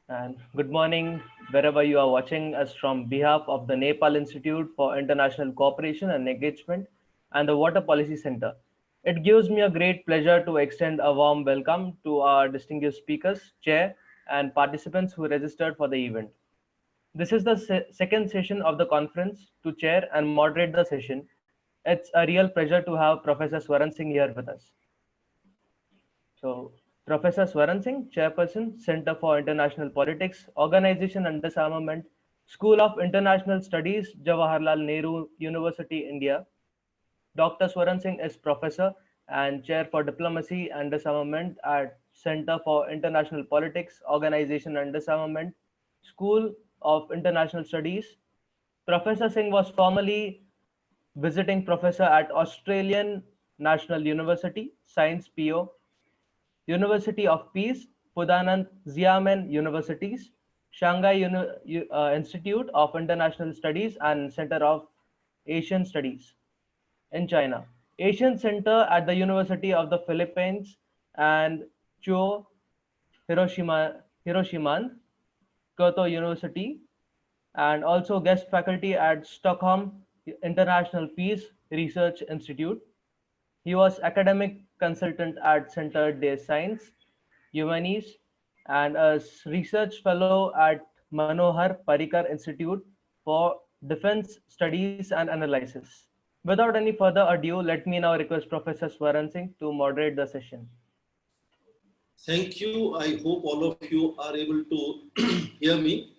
And good morning, wherever you are watching us from behalf of the Nepal Institute for International Cooperation and Engagement and the Water Policy Center. It gives me a great pleasure to extend a warm welcome to our distinguished speakers, chair, and participants who registered for the event. This is the second session of the conference. To chair and moderate the session, it's a real pleasure to have Professor Swaran Singh here with us. So, Professor Swaran Singh, Chairperson, Center for International Politics, Organization and Disarmament, School of International Studies, Jawaharlal Nehru University, India. Dr. Swaran Singh is Professor and Chair for Diplomacy and Disarmament at Center for International Politics, Organization and Disarmament, School of International Studies. Professor Singh was formerly visiting professor at Australian National University, Science PO, University of Peace, Xiamen Universities, Shanghai Institute of International Studies and Center of Asian Studies in China, Asian Center at the University of the Philippines and Chuo Hiroshiman, Kyoto University, and also guest faculty at Stockholm International Peace Research Institute. He was academic consultant at Centre des Sciences Humaines and a research fellow at Manohar Parrikar Institute for Defense Studies and Analysis. Without any further ado, let me now request Professor Swaran Singh to moderate the session. Thank you. I hope all of you are able to hear me.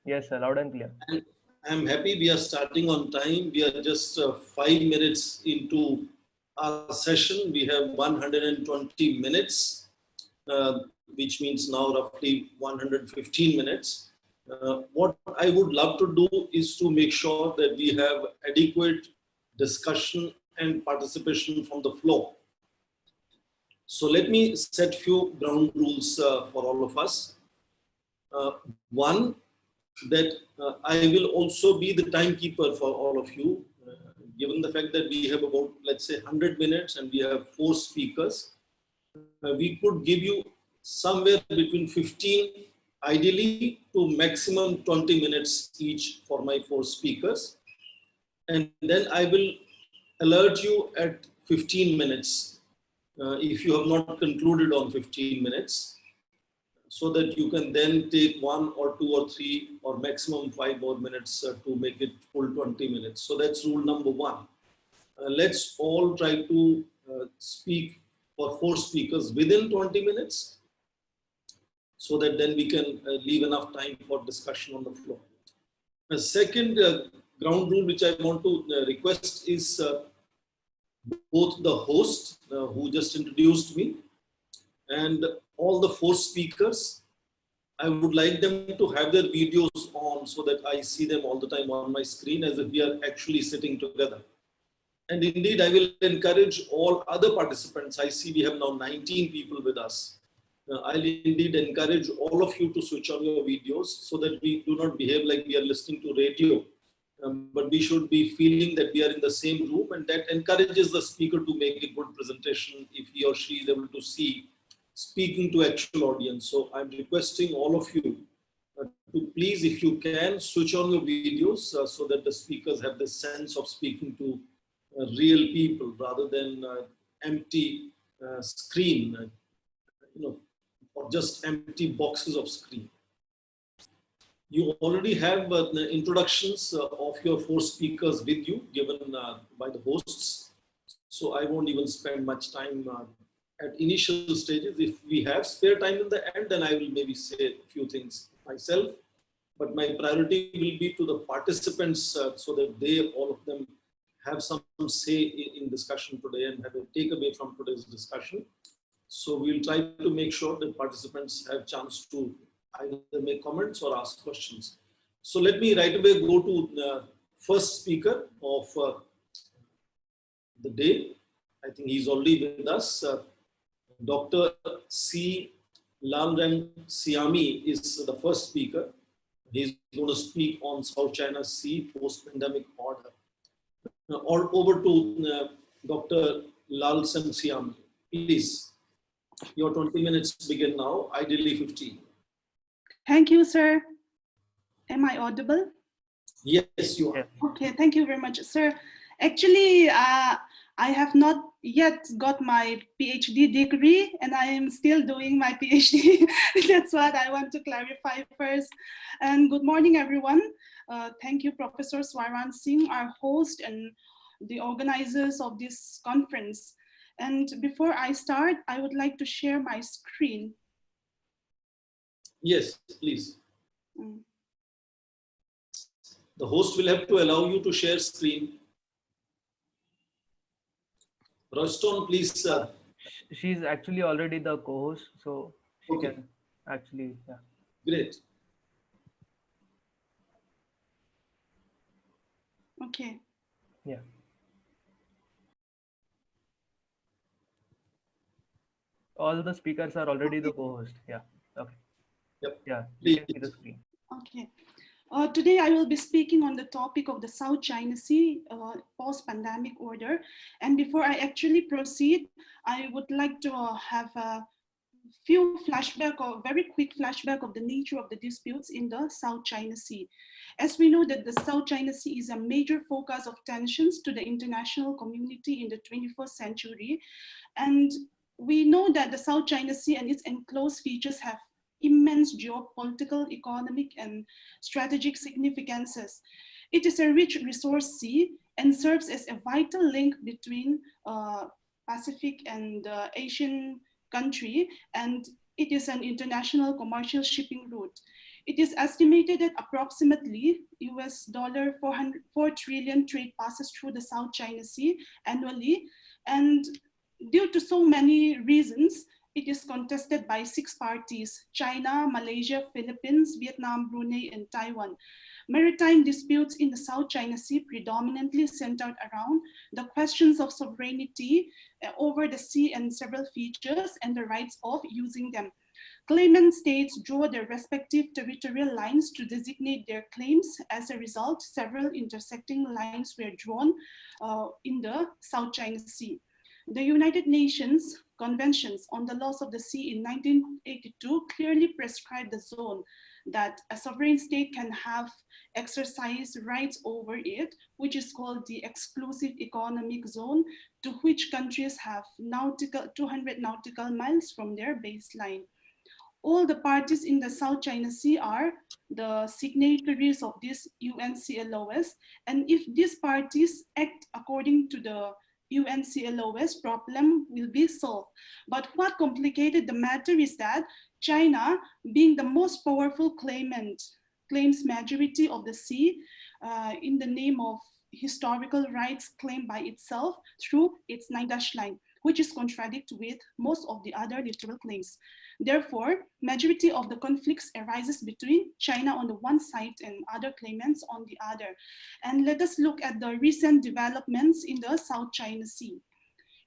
Yes, sir, loud and clear. And I'm happy we are starting on time. We are just 5 minutes into our session. We have 120 minutes, which means now roughly 115 minutes. What I would love to do is to make sure that we have adequate discussion and participation from the floor. So let me set few ground rules for all of us. One, that I will also be the timekeeper for all of you, given the fact that we have about, let's say, 100 minutes and we have 4 speakers. We could give you somewhere between 15, ideally, to maximum 20 minutes each for my 4 speakers. And then I will alert you at 15 minutes if you have not concluded on 15 minutes, so that you can then take 1 or 2 or 3 or maximum 5 more minutes to make it full 20 minutes. So that's rule number 1. Let's all try to speak for 4 speakers within 20 minutes, so that then we can leave enough time for discussion on the floor. The second ground rule which I want to request is both the host who just introduced me and all the 4 speakers, I would like them to have their videos on so that I see them all the time on my screen as if we are actually sitting together. And indeed, I will encourage all other participants. I see we have now 19 people with us. I'll indeed encourage all of you to switch on your videos so that we do not behave like we are listening to radio. But we should be feeling that we are in the same room, and that encourages the speaker to make a good presentation if he or she is able to see speaking to actual audience. So I'm requesting all of you to please, if you can, switch on your videos so that the speakers have the sense of speaking to real people rather than empty screen, or just empty boxes of screen. You already have the introductions of your 4 speakers with you, given by the hosts. So I won't even spend much time at initial stages. If we have spare time in the end, then I will maybe say a few things myself. But my priority will be to the participants so that they, all of them, have some say in discussion today and have a takeaway from today's discussion. So we'll try to make sure that participants have chance to either make comments or ask questions. So let me right away go to the first speaker of the day. I think he's already with us. Dr. C Lalremsiami is the first speaker. He's going to speak on South China Sea post-pandemic order. All over to Dr. Lalremsiami. Please, your 20 minutes begin now, ideally 15. Thank you, sir. Am I audible? Yes, you are. Yes. Okay, thank you very much, sir. Actually, I have not yet got my PhD degree and I am still doing my PhD. That's what I want to clarify first. And good morning, everyone. Thank you, Professor Swaran Singh, our host and the organizers of this conference. And before I start, I would like to share my screen. Yes, please. Mm. The host will have to allow you to share screen. Roston, please. She's actually already the co-host, so she Okay. can actually, yeah. Great. Okay. Yeah. All the speakers are already the co-host. Yeah. Okay. Yep. Yeah, you can see the Please. screen. Okay. Today I will be speaking on the topic of the South China Sea post-pandemic order. And before I actually proceed, I would like to have a few flashback or very quick flashback of the nature of the disputes in the South China Sea. As we know that the South China Sea is a major focus of tensions to the international community in the 21st century. And we know that the South China Sea and its enclosed features have immense geopolitical, economic, and strategic significances. It is a rich resource sea and serves as a vital link between Pacific and Asian country, and it is an international commercial shipping route. It is estimated that approximately $4 trillion trade passes through the South China Sea annually, and due to so many reasons, it is contested by 6 parties: China, Malaysia, Philippines, Vietnam, Brunei, and Taiwan. Maritime disputes in the South China Sea predominantly centered around the questions of sovereignty over the sea and several features and the rights of using them. Claimant states draw their respective territorial lines to designate their claims. As a result, several intersecting lines were drawn in the South China Sea. The United Nations Conventions on the Laws of the Sea in 1982 clearly prescribed the zone that a sovereign state can have exercise rights over it, which is called the exclusive economic zone, to which countries have 200 nautical miles from their baseline. All the parties in the South China Sea are the signatories of this UNCLOS, and if these parties act according to the UNCLOS, problem will be solved. But what complicated the matter is that China, being the most powerful claimant, claims majority of the sea in the name of historical rights claimed by itself through its 9-line, which is contradictory with most of the other literal claims. Therefore, majority of the conflicts arises between China on the one side and other claimants on the other. And let us look at the recent developments in the South China Sea.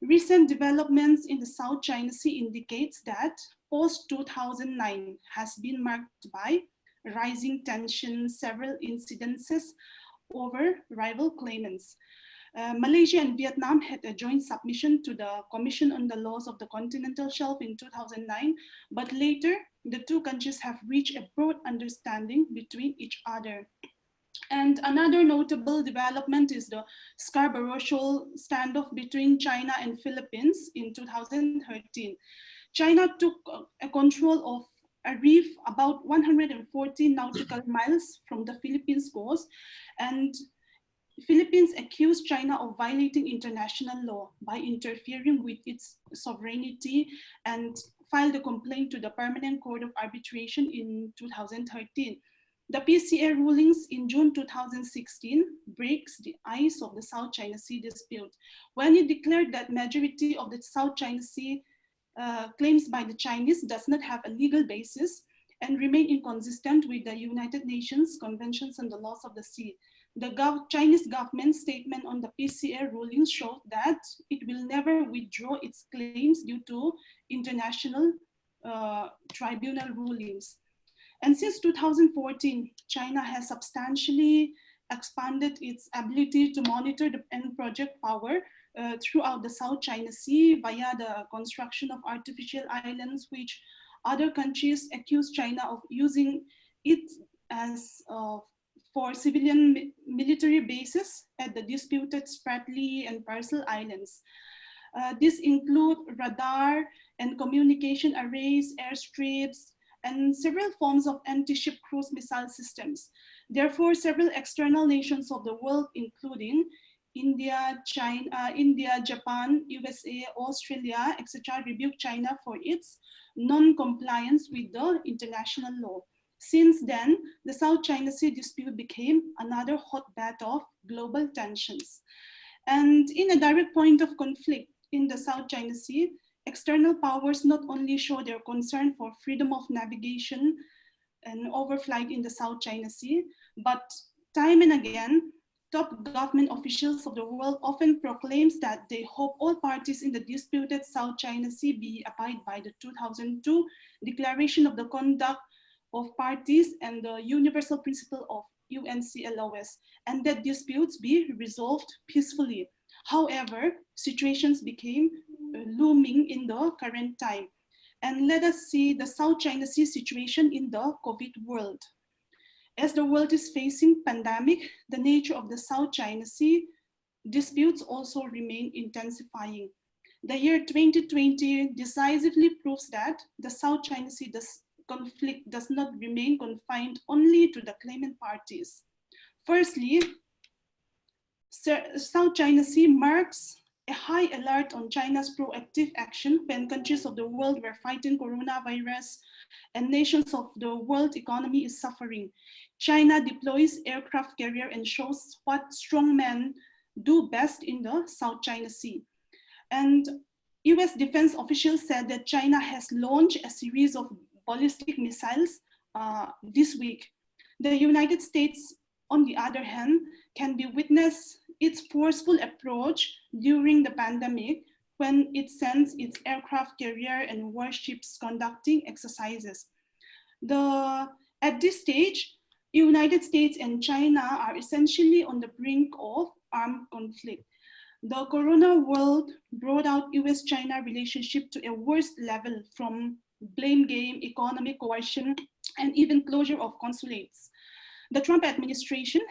Recent developments in the South China Sea indicates that post-2009 has been marked by rising tensions, several incidences over rival claimants. Malaysia and Vietnam had a joint submission to the Commission on the Laws of the Continental Shelf in 2009, but later the two countries have reached a broad understanding between each other. And another notable development is the Scarborough Shoal standoff between China and Philippines in 2013. China took a control of a reef about 140 nautical miles from the Philippines coast, and Philippines accused China of violating international law by interfering with its sovereignty and filed a complaint to the Permanent Court of Arbitration in 2013. The Pca Rulings in June 2016 breaks the ice of the South China Sea dispute when it declared that majority of the South China Sea claims by the Chinese does not have a legal basis and remain inconsistent with the United Nations Conventions on the Laws of the Sea. The Chinese government statement on the Pca Rulings showed that it will never withdraw its claims due to international tribunal rulings. And since 2014, China has substantially expanded its ability to monitor and project power throughout the South China Sea via the construction of artificial islands, which Other countries accuse China of using it as for civilian military bases at the disputed Spratly and Parcel Islands. These include radar and communication arrays, airstrips, and several forms of anti-ship cruise missile systems. Therefore, several external nations of the world, including India, China, India, Japan, USA, Australia, etc., rebuke China for its non-compliance with the international law. Since then, the South China Sea dispute became another hotbed of global tensions. And in a direct point of conflict in the South China Sea, external powers not only show their concern for freedom of navigation and overflight in the South China Sea, but time and again, top government officials of the world often proclaims that they hope all parties in the disputed South China Sea be abide by the 2002 Declaration of the Conduct of Parties and the Universal Principle of UNCLOS, and that disputes be resolved peacefully. However, situations became looming in the current time. And let us see the South China Sea situation in the COVID world. As the world is facing pandemic, the nature of the South China Sea disputes also remain intensifying. The year 2020 decisively proves that the South China Sea conflict does not remain confined only to the claimant parties. Firstly, South China Sea marks a high alert on China's proactive action when countries of the world were fighting coronavirus and nations of the world economy is suffering. China deploys aircraft carrier and shows what strong men do best in the South China Sea. And US defense officials said that China has launched a series of ballistic missiles this week. The United States, on the other hand, can be witness its forceful approach during the pandemic when it sends its aircraft carrier and warships conducting exercises. At this stage, United States and China are essentially on the brink of armed conflict. The Corona world brought out US-China relationship to a worst level, from blame game, economic coercion, and even closure of consulates. The Trump administration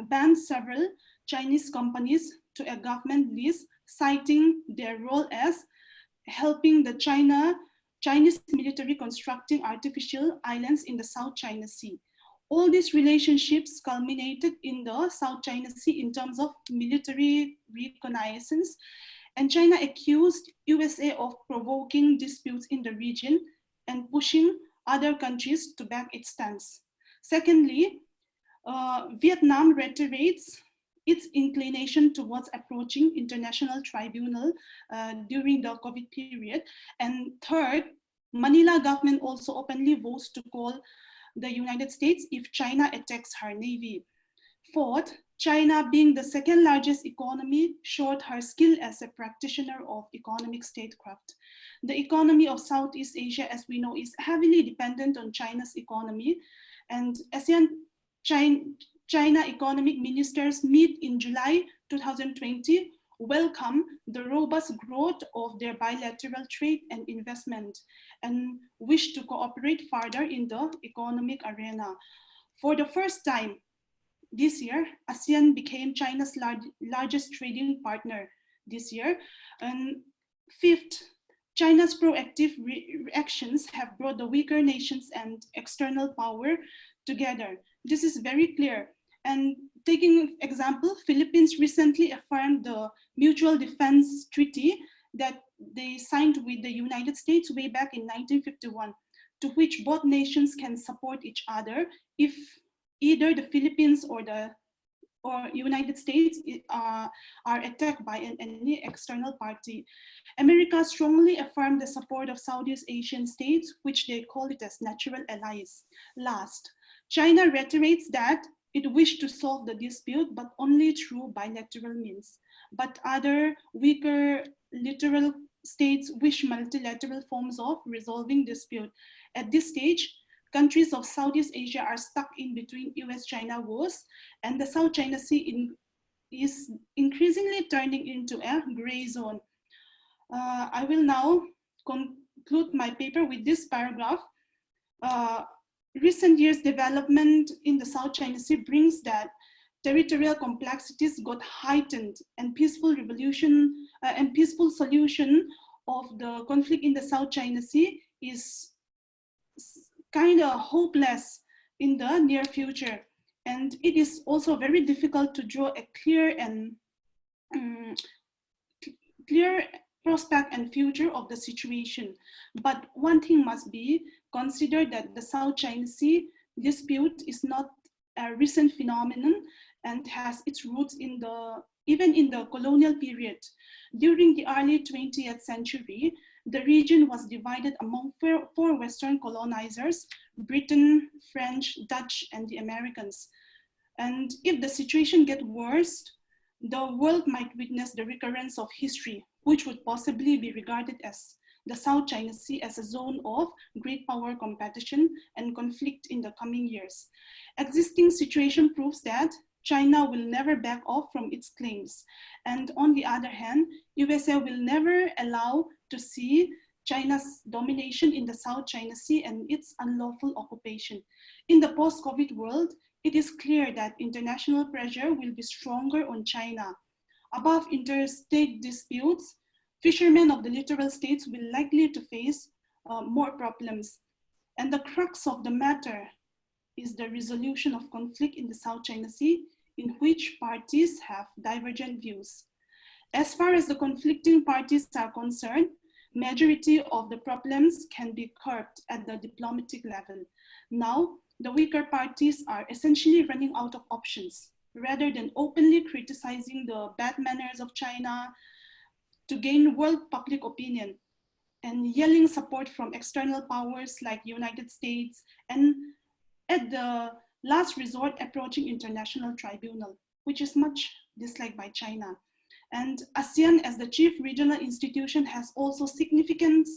banned several Chinese companies to a government list, citing their role as helping the Chinese military constructing artificial islands in the South China Sea. All these relationships culminated in the South China Sea in terms of military reconnaissance, and China accused USA of provoking disputes in the region and pushing other countries to back its stance. Secondly, Vietnam reiterates its inclination towards approaching international tribunal during the COVID period. And third, Manila government also openly votes to call the United States if China attacks her navy. Fourth, China, being the second largest economy, showed her skill as a practitioner of economic statecraft. The economy of Southeast Asia, as we know, is heavily dependent on China's economy, and ASEAN China economic ministers meet in July 2020 welcome the robust growth of their bilateral trade and investment and wish to cooperate further in the economic arena. For the first time this year, ASEAN became China's largest trading partner this year. And fifth, China's proactive reactions have brought the weaker nations and external power together. This is very clear. And taking example, Philippines recently affirmed the Mutual Defense Treaty that they signed with the United States way back in 1951, to which both nations can support each other if either the Philippines or United States are attacked by any external party. America strongly affirmed the support of Southeast Asian states, which they call it as natural allies. Last, China reiterates that it wished to solve the dispute, but only through bilateral means. But other weaker littoral states wish multilateral forms of resolving dispute. At this stage, countries of Southeast Asia are stuck in between US-China wars, and the South China Sea is increasingly turning into a gray zone. I will now conclude my paper with this paragraph. Recent years' development in the South China Sea brings that territorial complexities got heightened, and peaceful solution of the conflict in the South China Sea is kind of hopeless in the near future. And it is also very difficult to draw a clear prospect and future of the situation. But one thing must be considered, that the South China Sea dispute is not a recent phenomenon and has its roots even in the colonial period. During the early 20th century, the region was divided among four Western colonizers: Britain, French, Dutch, and the Americans. And if the situation gets worse, the world might witness the recurrence of history, which would possibly be regarded as the South China Sea as a zone of great power competition and conflict in the coming years. Existing situation proves that China will never back off from its claims. And on the other hand, USA will never allow to see China's domination in the South China Sea and its unlawful occupation. In the post-COVID world, it is clear that international pressure will be stronger on China. Above interstate disputes, fishermen of the littoral states will likely to face more problems. And the crux of the matter is the resolution of conflict in the South China Sea, in which parties have divergent views. As far as the conflicting parties are concerned, majority of the problems can be curbed at the diplomatic level. Now, the weaker parties are essentially running out of options. Rather than openly criticizing the bad manners of China to gain world public opinion and yelling support from external powers like United States, and at the last resort approaching international tribunal, which is much disliked by China. And ASEAN as the chief regional institution has also significant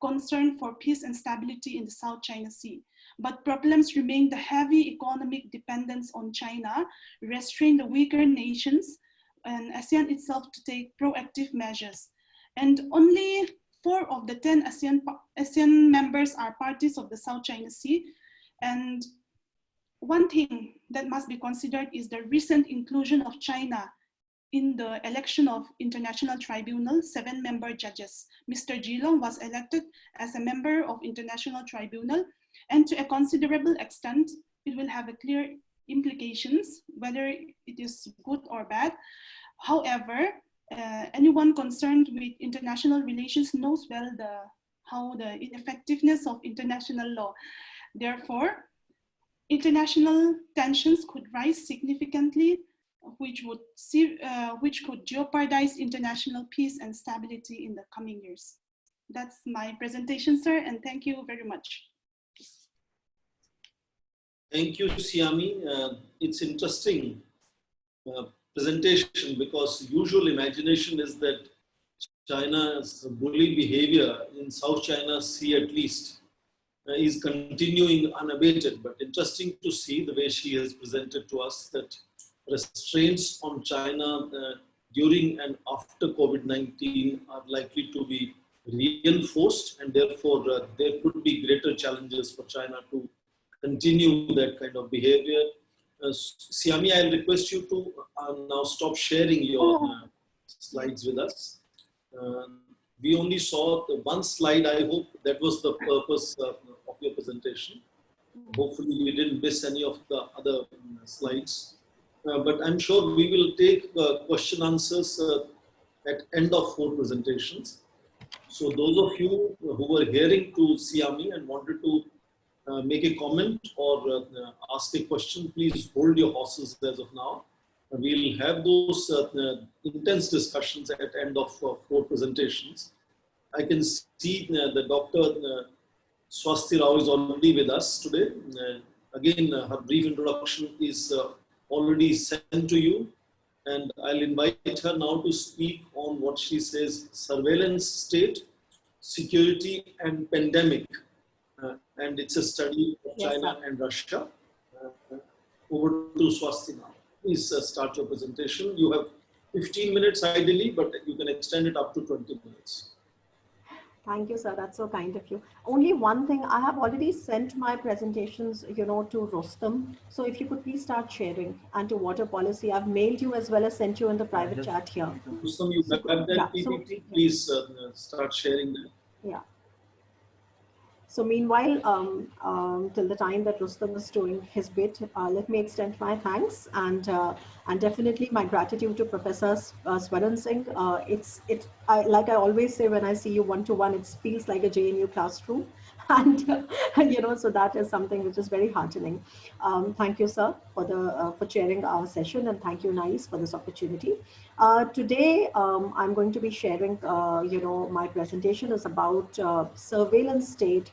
concern for peace and stability in the South China Sea. But problems remain: the heavy economic dependence on China restrain the weaker nations and ASEAN itself to take proactive measures. And only 4 of the 10 ASEAN members are parties of the South China Sea. And one thing that must be considered is the recent inclusion of China in the election of International Tribunal 7-member judges. Mr. Geelong was elected as a member of International Tribunal, and to a considerable extent, it will have a clear implications, whether it is good or bad. However, anyone concerned with international relations knows well how the ineffectiveness of international law. Therefore, international tensions could rise significantly, which could jeopardize international peace and stability in the coming years. That's my presentation, sir, and thank you very much. Thank you, Siami. It's interesting presentation, because usual imagination is that China's bully behavior in South China Sea, at least, is continuing unabated. But interesting to see the way she has presented to us that restraints on China during and after COVID-19 are likely to be reinforced, and therefore there could be greater challenges for China to continue that kind of behavior. Siami, I'll request you to now stop sharing your slides with us. We only saw the one slide. I hope that was the purpose of your presentation. Hopefully we didn't miss any of the other slides. But I'm sure we will take question answers at end of 4 presentations. So those of you who were hearing to Siami and wanted to make a comment or ask a question, please hold your horses as of now. We'll have those intense discussions at end of 4 presentations. I can see the Dr. Swasti Rao is already with us today. Again, her brief introduction is already sent to you, and I'll invite her now to speak on what she says: surveillance state, security and pandemic. And it's a study of China and Russia. Over to Swasti now. Please start your presentation. You have 15 minutes ideally, but you can extend it up to 20 minutes. Thank you, sir. That's so kind of you. Only one thing, I have already sent my presentations, to Rostam. So if you could please start sharing, and to water policy, I've mailed you as well as sent you in the private Just chat here. Rustam, you So, have yeah, that so, PPT? Please start sharing that. yeah. So meanwhile, till the time that Rustam is doing his bit, let me extend my thanks and definitely my gratitude to Professor Swaran Singh. Like I always say when I see you one to one, it feels like a JNU classroom, and so that is something which is very heartening. Thank you, sir, for chairing our session, and thank you, Nais, for this opportunity. Today, I'm going to be sharing, my presentation is about surveillance state,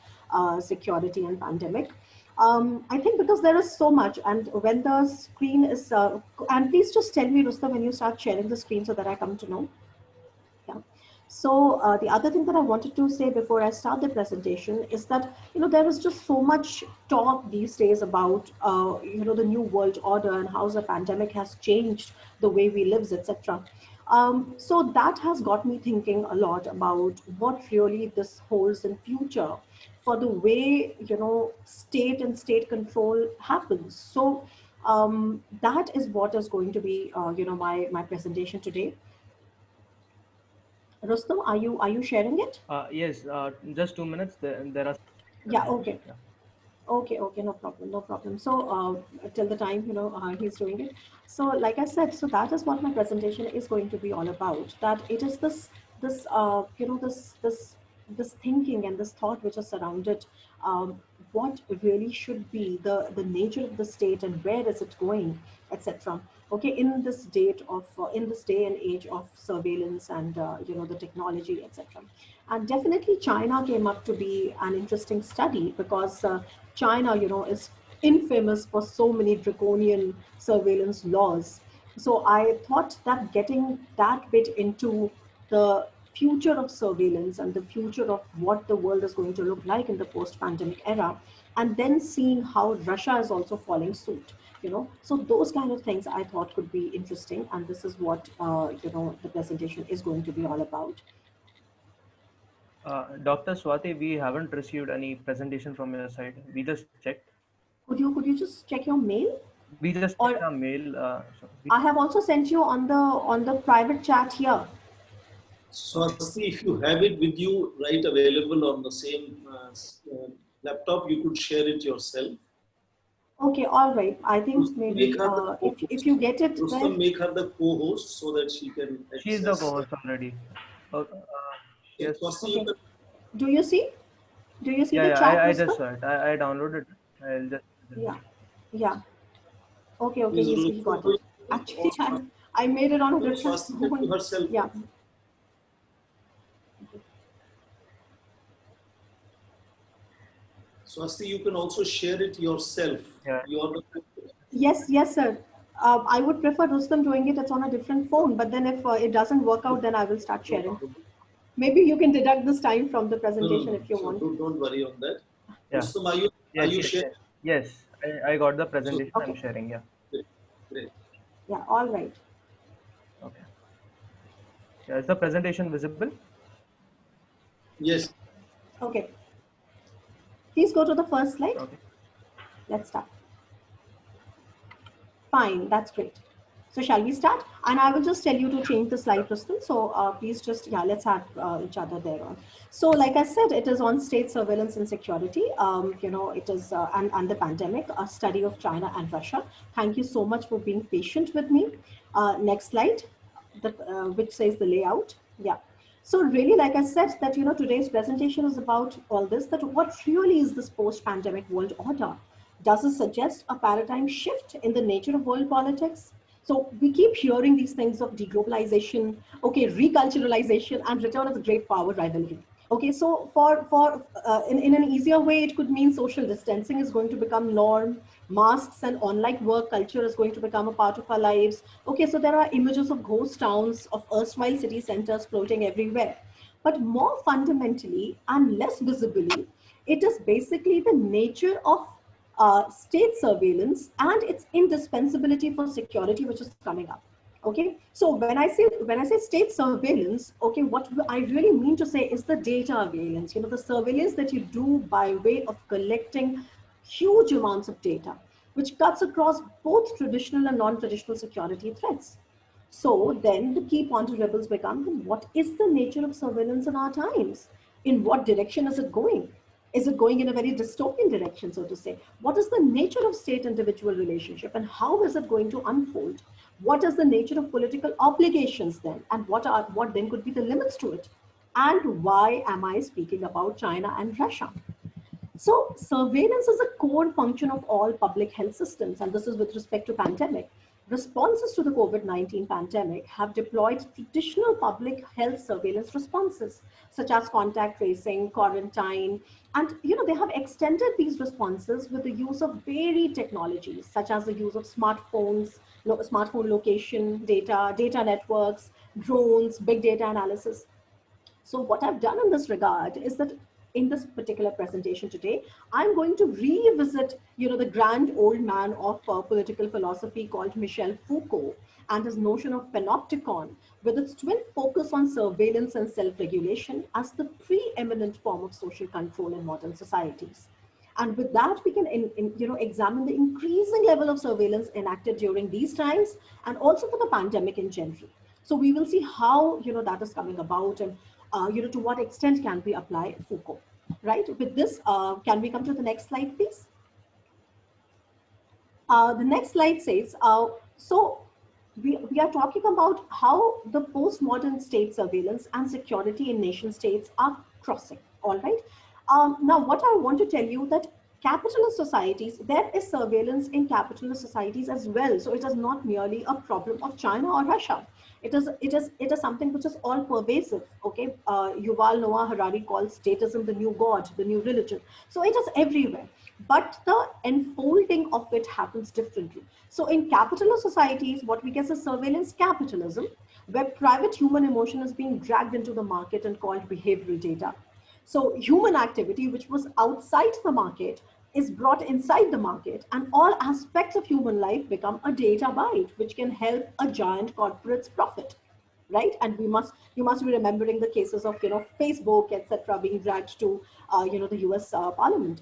security and pandemic. I think because there is so much, and when the screen is, and please just tell me, Rustam, when you start sharing the screen so that I come to know. Yeah. So the other thing that I wanted to say before I start the presentation is that there is just so much talk these days about the new world order and how the pandemic has changed the way we live, etc. So that has got me thinking a lot about what really this holds in future for the way state and state control happens. So that is what is going to be my presentation today. Rustam, are you sharing it? yes, just 2 minutes. There are Yeah, issues. okay. Yeah. Okay, no problem, no problem. So till the time he's doing it. So like I said, so that is what my presentation is going to be all about. That it is this thinking and this thought which is surrounded what really should be the nature of the state and where is it going, etc. Okay, in this day and age of surveillance and the technology, etc. And definitely China came up to be an interesting study because China, is infamous for so many draconian surveillance laws. So I thought that getting that bit into the future of surveillance and the future of what the world is going to look like in the post-pandemic era, and then seeing how Russia is also following suit, so those kind of things I thought could be interesting, and this is what the presentation is going to be all about. Dr. Swati, we haven't received any presentation from your side. We just checked. Could you just check your mail? We just checked Or our mail. I have also sent you on the private chat here. Swasti, if you have it with you right available on the same laptop, you could share it yourself. Okay, all right. I think maybe if you get it there. Rustam, make her the co-host so that she can access. She is the co-host already. Yes. Swasti, Okay. you can. Do you see? Do you see Yeah, the yeah. chat, I Rustam? just saw it. I downloaded it. I'll just. Yeah, yeah. Okay, Is he Rustam got doing it. it Actually, or I made it on a different Swasti can do phone. herself? Yeah. Swasti, you can also share it yourself. Yeah. You are the. Yes, sir. I would prefer Rustam doing it. It's on a different phone. But then if it doesn't work out, then I will start No sharing. problem. Maybe you can deduct this time from the presentation No. if you So want. don't worry on that. Yeah. Rustam, are Yes. you Yes. sharing? Yes. Yes. I got the So presentation. I'm Okay. sharing. Yeah. great. Yeah. All right. Okay. Yeah. Is the presentation visible? Yes. Okay. Please go to the first slide. Okay. Let's start. Fine, that's great. So shall we start? And I will just tell you to change the slide, Rustam. So please just, yeah, let's have each other there on. So like I said, it is on state surveillance and security. It is, and the pandemic, a study of China and Russia. Thank you so much for being patient with me. Next slide, which says the layout. Yeah. So really, like I said, that, today's presentation is about all this, that what really is this post-pandemic world order? Does it suggest a paradigm shift in the nature of world politics? So we keep hearing these things of deglobalization, okay, reculturalization, and return of the great power rivalry. Okay, so in an easier way, it could mean social distancing is going to become norm. Masks and online work culture is going to become a part of our lives. Okay, so there are images of ghost towns, of erstwhile city centers floating everywhere. But more fundamentally and less visibly, it is basically the nature of state surveillance and its indispensability for security, which is coming up. Okay, so when I say state surveillance, okay, what I really mean to say is the data surveillance. You know, the surveillance that you do by way of collecting huge amounts of data, which cuts across both traditional and non-traditional security threats. So then the key ponderables become, what is the nature of surveillance in our times? In what direction is it going? Is it going in a very dystopian direction, so to say? What is the nature of state-individual relationship and how is it going to unfold? What is the nature of political obligations then? And what then could be the limits to it? And why am I speaking about China and Russia? So surveillance is a core function of all public health systems, and this is with respect to pandemic. Responses to the COVID-19 pandemic have deployed traditional public health surveillance responses, such as contact tracing, quarantine, and they have extended these responses with the use of varied technologies, such as the use of smartphones, smartphone location data, data networks, drones, big data analysis. So what I've done in this regard is that in this particular presentation today, I'm going to revisit, the grand old man of political philosophy called Michel Foucault and his notion of panopticon, with its twin focus on surveillance and self-regulation as the preeminent form of social control in modern societies. And with that, we can examine the increasing level of surveillance enacted during these times and also for the pandemic in general. So we will see how that is coming about and to what extent can we apply Foucault, right? With this, can we come to the next slide, please? The next slide says, so we are talking about how the postmodern state surveillance and security in nation states are crossing, all right? Now, what I want to tell you that capitalist societies, there is surveillance in capitalist societies as well. So it is not merely a problem of China or Russia. It is something which is all pervasive. Okay, Yuval Noah Harari calls statism the new god, the new religion. So it is everywhere, but the enfolding of it happens differently. So in capitalist societies, what we get is surveillance capitalism, where private human emotion is being dragged into the market and called behavioral data. So human activity, which was outside the market, is brought inside the market, and all aspects of human life become a data byte, which can help a giant corporate's profit, right? And you must be remembering the cases of Facebook, etc., being dragged to the US Parliament.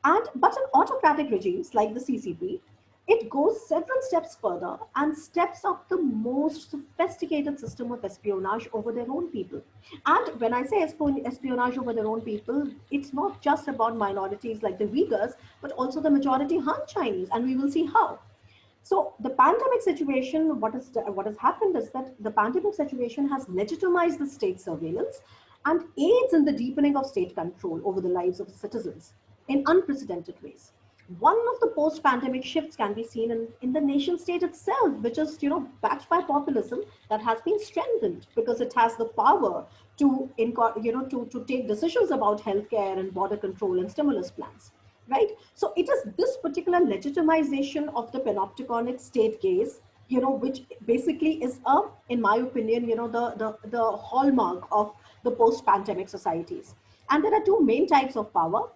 But in autocratic regimes like the CCP, it goes several steps further and steps up the most sophisticated system of espionage over their own people. And when I say espionage over their own people, it's not just about minorities like the Uyghurs, but also the majority Han Chinese, and we will see how. So the pandemic situation, what has happened is that the pandemic situation has legitimized the state surveillance and aids in the deepening of state control over the lives of citizens in unprecedented ways. One of the post-pandemic shifts can be seen in the nation state itself, which is backed by populism that has been strengthened because it has the power to take decisions about healthcare and border control and stimulus plans, right? So it is this particular legitimization of the panopticonic state gaze, which basically is in my opinion, the hallmark of the post-pandemic societies. And there are two main types of power.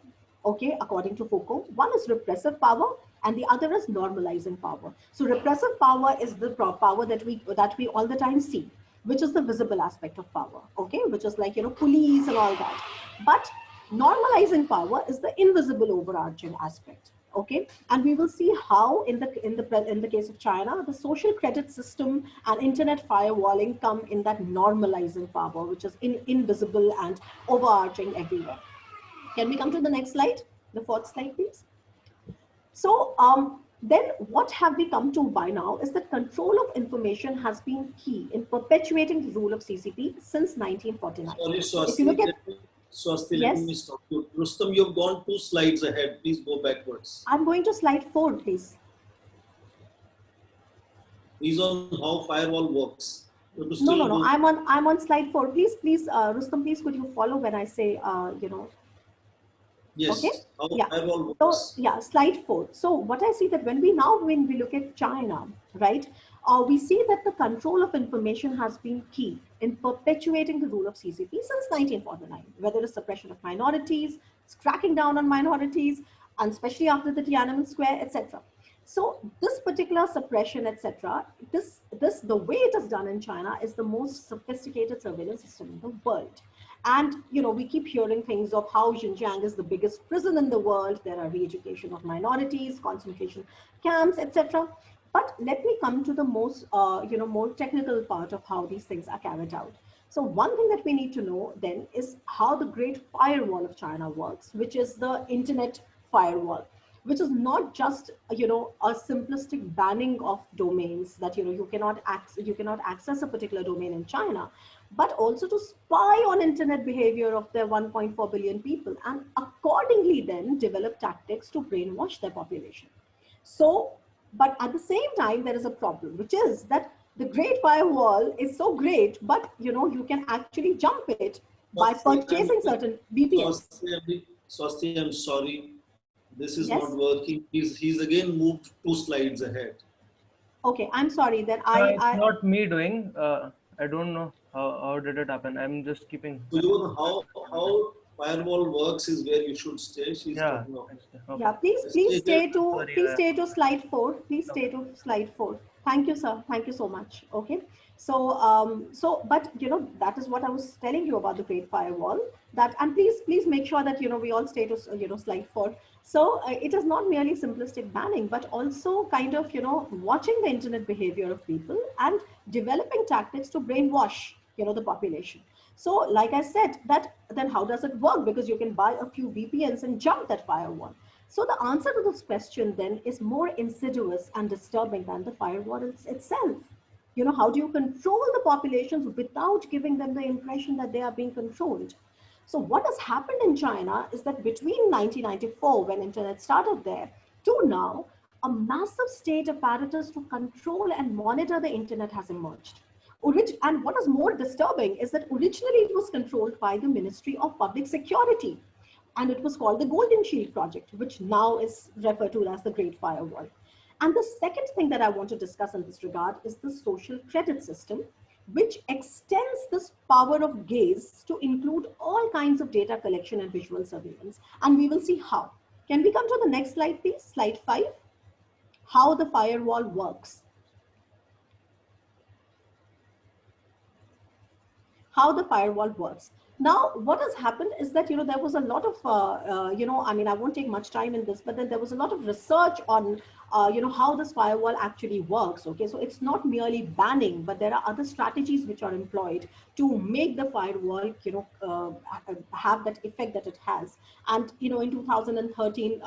Okay, according to Foucault, one is repressive power and the other is normalizing power. So repressive power is the power that we all the time see, which is the visible aspect of power, okay, which is like police and all that. But normalizing power is the invisible overarching aspect, okay, and we will see how in the case of China, the social credit system and internet firewalling come in that normalizing power, which is invisible and overarching everywhere. Can we come to the next slide? The fourth slide, please. So then what have we come to by now is that control of information has been key in perpetuating the rule of CCP since 1949. Sorry, Swasti, if you look at, Swasti, yes? let me stop you. Rustam, you've gone 2 slides ahead. Please go backwards. I'm going to slide 4, please. These on how firewall works. No. I'm on slide 4. Please, Rustam, please could you follow when I say, Yes. Okay. How Yeah. firewall works. So yeah, slide 4. So what I see that when we look at China, right, we see that the control of information has been key in perpetuating the rule of CCP since 1949, whether it's suppression of minorities, it's cracking down on minorities, and especially after the Tiananmen Square, etc. So this particular suppression, etc., the way it is done in China is the most sophisticated surveillance system in the world. And we keep hearing things of how Xinjiang is the biggest prison in the world. There are re-education of minorities, concentration camps, etc. But let me come to the most, more technical part of how these things are carried out. So one thing that we need to know then is how the Great Firewall of China works, which is the internet firewall, which is not just a simplistic banning of domains that you cannot access a particular domain in China, but also to spy on internet behavior of their 1.4 billion people and accordingly then develop tactics to brainwash their population. So, but at the same time, there is a problem, which is that the Great Firewall is so great, but you can actually jump it by purchasing certain VPNs. Swasti, I'm sorry. This is Yes? not working. He's again moved 2 slides ahead. Okay, I'm sorry that No, it's not me doing. I don't know how did it happen. I'm just keeping. So you know how firewall works is where you should stay. She's Yeah. talking of. Okay. Yeah, please stay to Sorry, slide 4. Please stay to slide 4. Thank you, sir. Thank you so much. Okay. So but that is what I was telling you about the Great Firewall. And please make sure that we all stay to slide 4. So it is not merely simplistic banning, but also kind of watching the internet behavior of people and developing tactics to brainwash the population. So like I said, then how does it work? Because you can buy a few VPNs and jump that firewall. So the answer to this question then is more insidious and disturbing than the firewall itself. How do you control the populations without giving them the impression that they are being controlled? So what has happened in China is that between 1994, when internet started there, to now, a massive state apparatus to control and monitor the internet has emerged. And what is more disturbing is that originally it was controlled by the Ministry of Public Security, and it was called the Golden Shield Project, which now is referred to as the Great Firewall. And the second thing that I want to discuss in this regard is the social credit system, which extends this power of gaze to include all kinds of data collection and visual surveillance. And we will see how. Can we come to the next slide, please? Slide 5. How the firewall works. How the firewall works. Now, what has happened is that, there was a lot of, I mean, I won't take much time in this, but then there was a lot of research on, how this firewall actually works. Okay, so it's not merely banning, but there are other strategies which are employed to make the firewall, have that effect that it has. And, in 2013,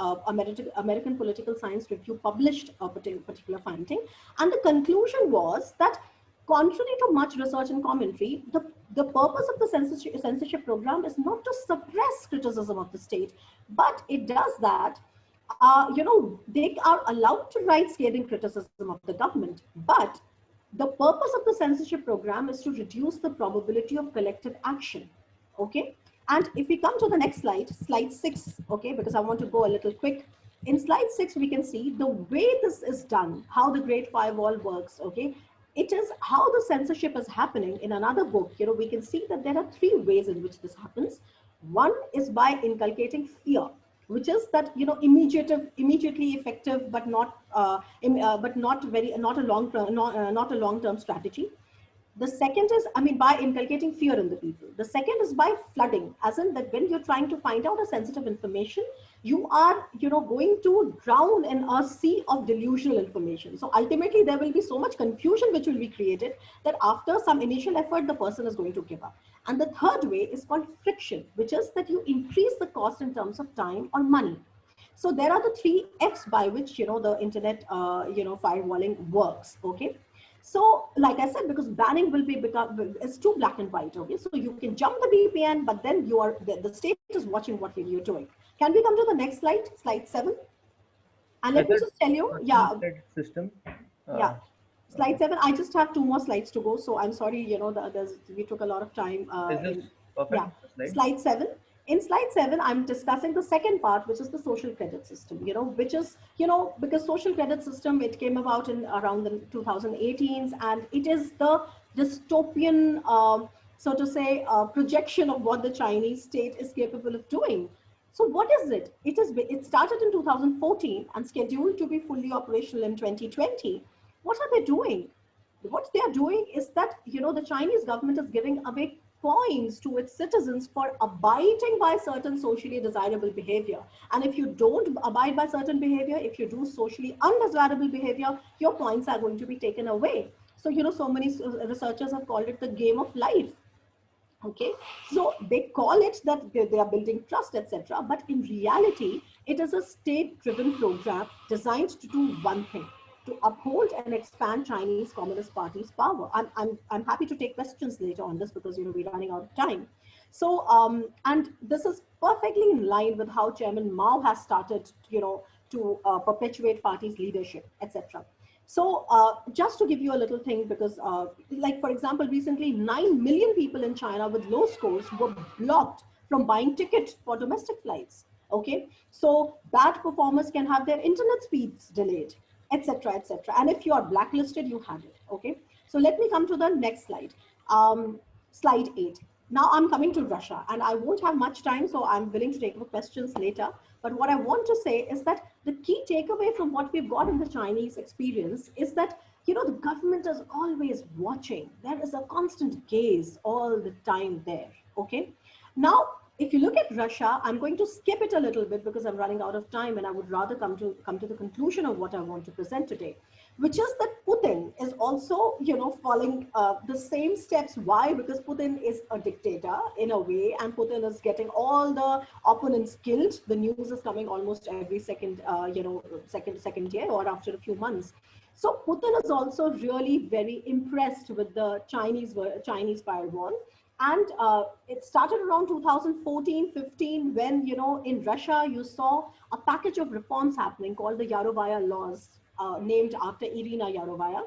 American Political Science Review published a particular finding. And the conclusion was that contrary to much research and commentary, the purpose of the censorship program is not to suppress criticism of the state, but it does that, they are allowed to write scathing criticism of the government, but the purpose of the censorship program is to reduce the probability of collective action. Okay. And if we come to the next slide, slide 6, okay, because I want to go a little quick. In slide 6, we can see the way this is done, how the Great Firewall works, okay. It is how the censorship is happening. In another book, we can see that there are 3 ways in which this happens. One is by inculcating fear, which is that immediately effective, but not a long term strategy. The second is, by inculcating fear in the people. The second is by flooding, as in that when you're trying to find out a sensitive information, you are, going to drown in a sea of delusional information. So ultimately, there will be so much confusion which will be created that after some initial effort, the person is going to give up. And the third way is called friction, which is that you increase the cost in terms of time or money. So there are the 3 F's by which, the internet, firewalling works. Okay. So, like I said, because banning will it's too black and white. Okay, so you can jump the VPN, but then the state is watching what you're doing. Can we come to the next slide, slide 7? And let me just tell you, system. Slide 7. I just have 2 more slides to go, so I'm sorry. We took a lot of time. Is this perfect? Slide 7. In slide 7, I'm discussing the second part, which is the social credit system, which is, because social credit system, it came about in around the 2018s, and it is the dystopian, so to say, projection of what the Chinese state is capable of doing. So what is it? It started in 2014 and scheduled to be fully operational in 2020. What are they doing? What they are doing is that, the Chinese government is giving away points to its citizens for abiding by certain socially desirable behavior. And if you don't abide by certain behavior, if you do socially undesirable behavior, your points are going to be taken away. So, so many researchers have called it the game of life. Okay, so they call it that they are building trust, etc. But in reality, it is a state-driven program designed to do one thing: to uphold and expand Chinese Communist Party's power. I'm happy to take questions later on this because we're running out of time. So and this is perfectly in line with how Chairman Mao has started, to perpetuate party's leadership, etc. So just to give you a little thing, because like, for example, recently 9 million people in China with low scores were blocked from buying tickets for domestic flights. Okay, so bad performers can have their internet speeds delayed, etc., etc. And if you are blacklisted, you have it. Okay, so let me come to the next slide. Slide 8. Now I'm coming to Russia, and I won't have much time, so I'm willing to take the questions later. But what I want to say is that the key takeaway from what we've got in the Chinese experience is that, the government is always watching. There is a constant gaze all the time there. Okay. Now, if you look at Russia, I'm going to skip it a little bit because I'm running out of time, and I would rather come to the conclusion of what I want to present today, which is that Putin is also, following the same steps. Why? Because Putin is a dictator in a way, and Putin is getting all the opponents killed. The news is coming almost every second, second year or after a few months. So Putin is also really very impressed with the Chinese firewall. And it started around 2014-15 when, in Russia, you saw a package of reforms happening called the Yarovaya laws, named after Irina Yarovaya.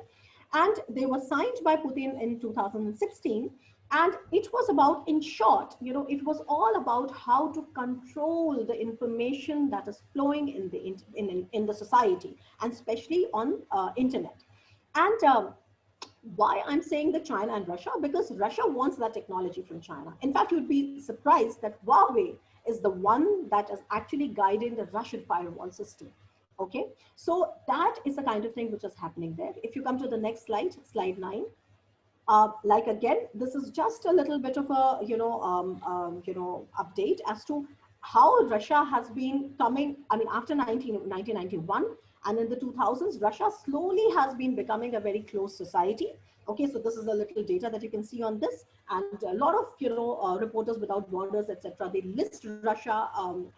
And they were signed by Putin in 2016. And it was about, in short, it was all about how to control the information that is flowing in the society, and especially on internet. And why I'm saying that China and Russia? Because Russia wants that technology from China. In fact, you'd be surprised that Huawei is the one that is actually guiding the Russian firewall system. Okay, so that is the kind of thing which is happening there. If you come to the next slide, slide 9. Like again, this is just a little bit of a update as to how Russia has been coming. I mean, after 1991 and in the 2000s, Russia slowly has been becoming a very closed society. Okay, so this is a little data that you can see on this, and a lot of Reporters Without Borders, etc. They list Russia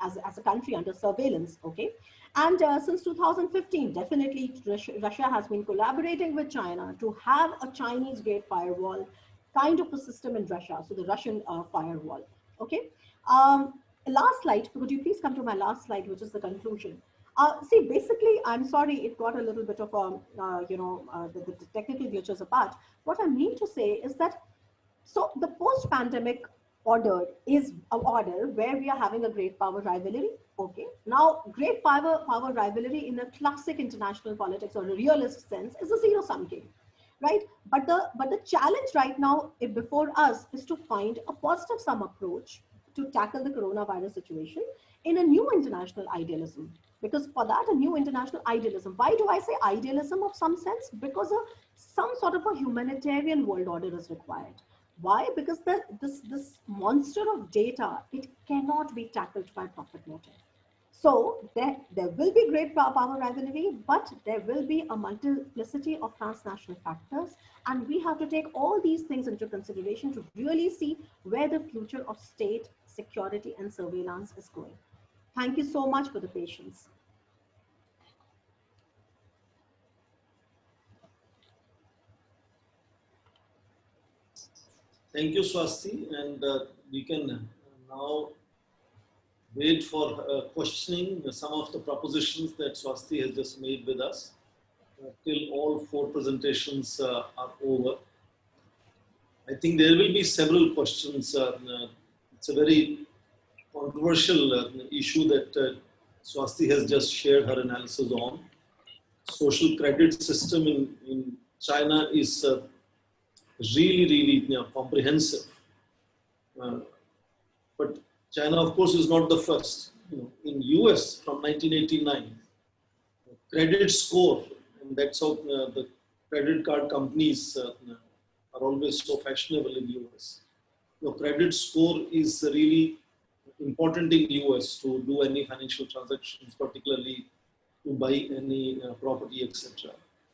as a country under surveillance. Okay, and since 2015, definitely Russia has been collaborating with China to have a Chinese Great Firewall kind of a system in Russia. So the Russian firewall. Okay. Last slide. Could you please come to my last slide, which is the conclusion? See, basically, I'm sorry, it got a little bit of, the technical glitches apart. What I mean to say is that, so the post-pandemic order is an order where we are having a great power rivalry. Okay. Now, great power rivalry in a classic international politics or a realist sense is a zero-sum game, right? But the challenge right now before us is to find a positive sum approach to tackle the coronavirus situation in a new international idealism. Because for that, a new international idealism. Why do I say idealism of some sense? Because some sort of a humanitarian world order is required. Why? Because this monster of data, it cannot be tackled by profit motive. So there will be great power rivalry, but there will be a multiplicity of transnational factors. And we have to take all these things into consideration to really see where the future of state security and surveillance is going. Thank you so much for the patience. Thank you, Swasti. And we can now wait for questioning some of the propositions that Swasti has just made with us till all 4 presentations are over. I think there will be several questions. It's a very controversial issue that Swasti has just shared her analysis on. Social credit system in China is really comprehensive. But China, of course, is not the first. in US from 1989, credit score, and that's how the credit card companies are always so fashionable in US. Credit score is really important in US to do any financial transactions, particularly to buy any property, etc.,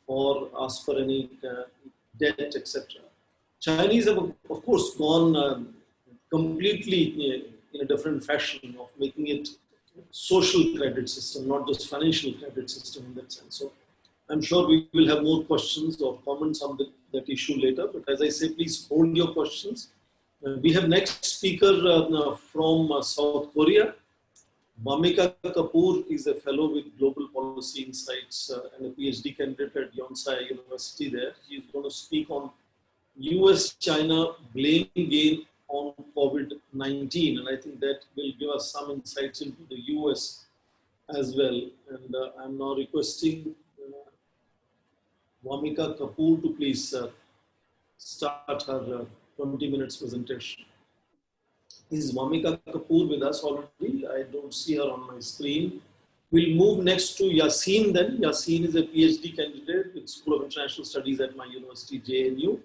or ask for any debt, etc. Chinese have, of course, gone completely in a different fashion of making it social credit system, not just financial credit system in that sense. So I'm sure we will have more questions or comments on that issue later. But as I say, please hold your questions. We have next speaker from South Korea. Bhumika Kapoor is a fellow with Global Policy Insights and a PhD candidate at Yonsei University there. She's going to speak on US-China blame game on COVID-19. And I think that will give us some insights into the US as well. And I'm now requesting Bhumika Kapoor to please start her 20 minutes presentation. Is Bhumika Kapoor with us already? I don't see her on my screen. We'll move next to Yasin then. Yasin is a PhD candidate with School of International Studies at my university, JNU.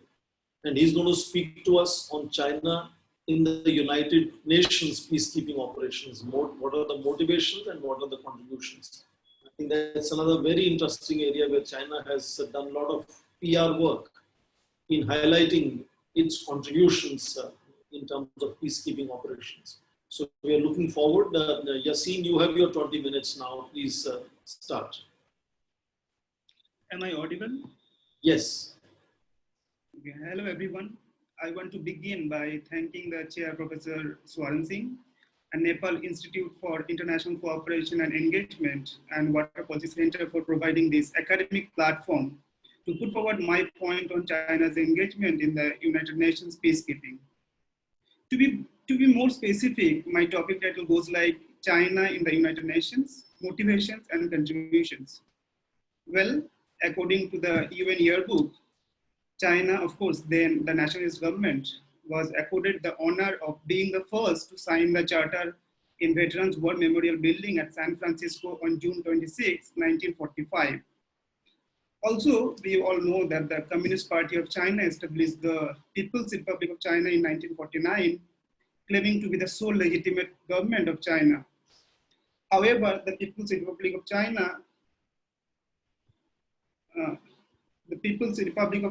And he's going to speak to us on China in the United Nations peacekeeping operations. What are the motivations and what are the contributions? I think that's another very interesting area where China has done a lot of PR work in highlighting its contributions in terms of peacekeeping operations. So we are looking forward. Yasin, you have your 20 minutes now. Please start. Am I audible? Yes. Okay. Hello, everyone. I want to begin by thanking the Chair, Professor Swaran Singh, and Nepal Institute for International Cooperation and Engagement and Water Policy Center for providing this academic platform to put forward my point on China's engagement in the United Nations peacekeeping. To be more specific, my topic title goes like China in the United Nations, Motivations and Contributions. Well, according to the UN Yearbook, China, of course, then the nationalist government, was accorded the honor of being the first to sign the charter in Veterans War Memorial Building at San Francisco on June 26, 1945. Also, we all know that the Communist Party of China established the People's Republic of China in 1949, claiming to be the sole legitimate government of China. However, the People's Republic of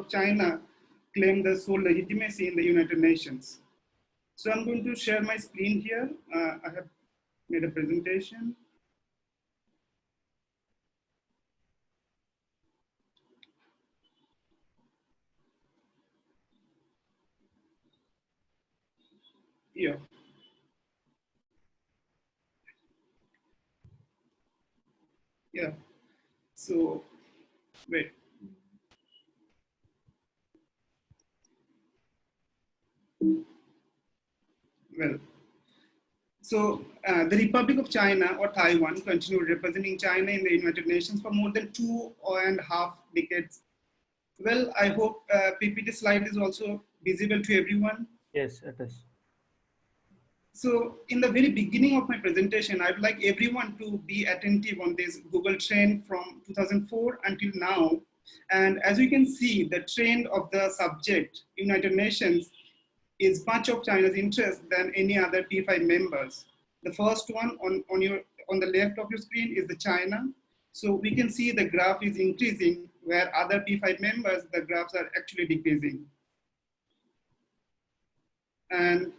China claimed the sole legitimacy in the United Nations. So I'm going to share my screen here. I have made a presentation. Yeah. Yeah. So, wait. Well, so the Republic of China or Taiwan continued representing China in the United Nations for more than 2.5 decades. Well, I hope PPT slide is also visible to everyone. Yes, it is. So in the very beginning of my presentation, I'd like everyone to be attentive on this Google trend from 2004 until now. And as you can see, the trend of the subject, United Nations, is much of China's interest than any other P5 members. The first one on the left of your screen is the China. So we can see the graph is increasing, where other P5 members, the graphs are actually decreasing. And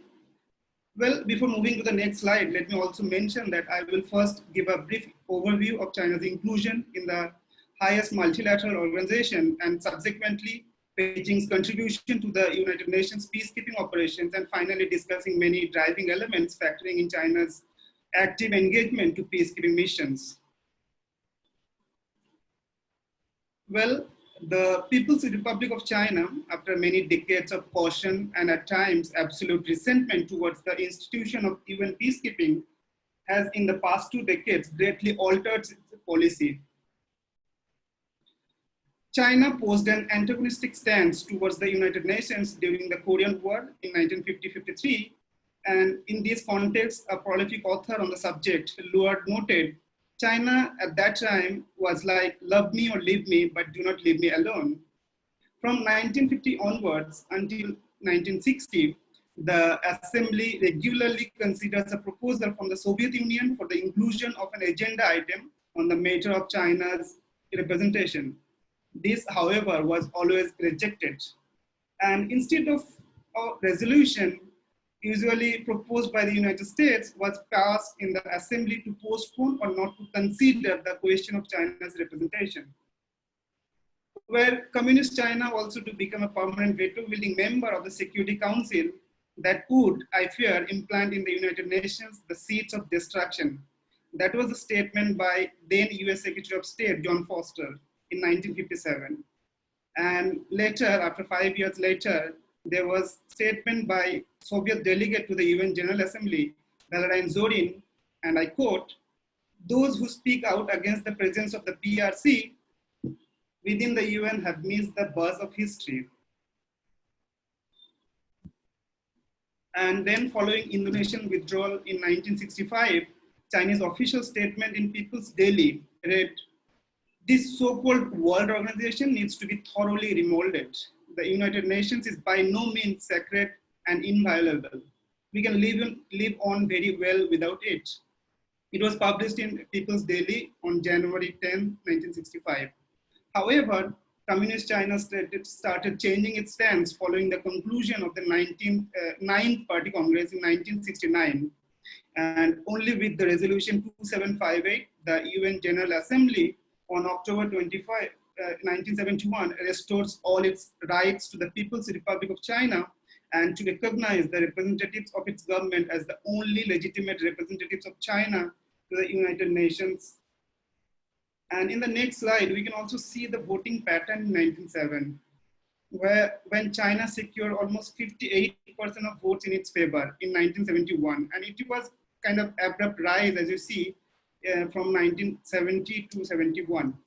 well, before moving to the next slide, let me also mention that I will first give a brief overview of China's inclusion in the highest multilateral organization and subsequently Beijing's contribution to the United Nations peacekeeping operations, and finally discussing many driving elements factoring in China's active engagement to peacekeeping missions. Well, the People's Republic of China, after many decades of caution and at times absolute resentment towards the institution of UN peacekeeping, has in the past 2 decades greatly altered its policy. China posed an antagonistic stance towards the United Nations during the Korean War in 1950-53, And in this context, a prolific author on the subject, Luard, noted, China at that time was like, love me or leave me, but do not leave me alone. From 1950 onwards until 1960, the Assembly regularly considers a proposal from the Soviet Union for the inclusion of an agenda item on the matter of China's representation. This, however, was always rejected. And instead of a resolution usually proposed by the United States was passed in the Assembly to postpone or not to consider the question of China's representation. Were Communist China also to become a permanent veto-wielding member of the Security Council that would, I fear, implant in the United Nations the seeds of destruction. That was a statement by then US Secretary of State John Foster in 1957. And later, after 5 years later, there was a statement by Soviet delegate to the UN General Assembly, Lalremsiami, and I quote, "Those who speak out against the presence of the PRC within the UN have missed the buzz of history." And then following Indonesian withdrawal in 1965, Chinese official statement in People's Daily read, "This so-called world organization needs to be thoroughly remolded. The United Nations is by no means sacred and inviolable. We can live on very well without it." It was published in People's Daily on January 10, 1965. However, Communist China started changing its stance following the conclusion of the 9th Party Congress in 1969. And only with the resolution 2758, the UN General Assembly on October 25, 1971 restores all its rights to the People's Republic of China and to recognize the representatives of its government as the only legitimate representatives of China to the United Nations. And in the next slide, we can also see the voting pattern in 1907, where when China secured almost 58% of votes in its favor in 1971. And it was kind of abrupt rise, as you see, from 1970 to 71.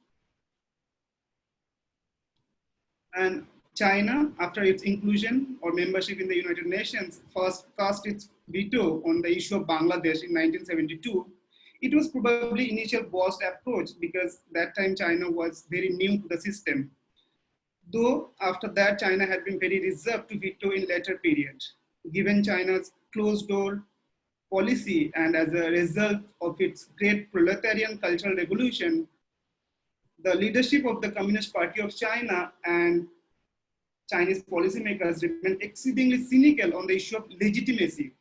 And China, after its inclusion or membership in the United Nations, first cast its veto on the issue of Bangladesh in 1972. It was probably initial bossed approach because that time China was very new to the system. Though after that, China had been very reserved to veto in later period. Given China's closed door policy and as a result of its great proletarian cultural revolution, the leadership of the Communist Party of China and Chinese policymakers remained exceedingly cynical on the issue of legitimacy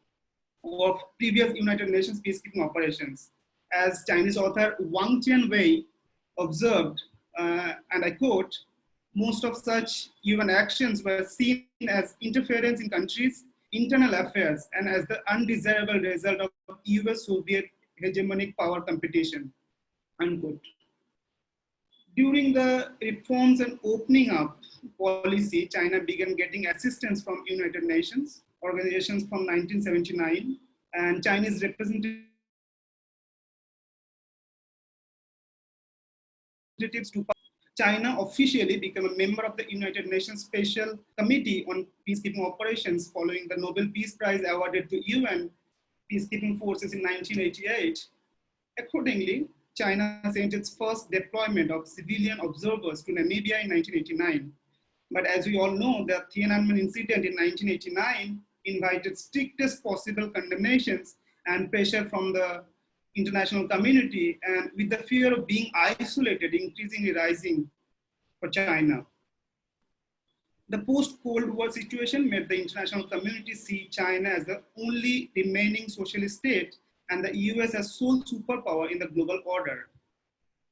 of previous United Nations peacekeeping operations. As Chinese author Wang Tianwei observed, and I quote, "Most of such UN actions were seen as interference in countries' internal affairs and as the undesirable result of US-Soviet hegemonic power competition," unquote. During the reforms and opening up policy, China began getting assistance from United Nations organizations from 1979, and Chinese representatives to China officially became a member of the United Nations Special Committee on Peacekeeping Operations following the Nobel Peace Prize awarded to UN peacekeeping forces in 1988. Accordingly, China sent its first deployment of civilian observers to Namibia in 1989. But as we all know, the Tiananmen incident in 1989 invited strictest possible condemnations and pressure from the international community, and with the fear of being isolated increasingly rising for China. The post-Cold War situation made the international community see China as the only remaining socialist state and the US as sole superpower in the global order.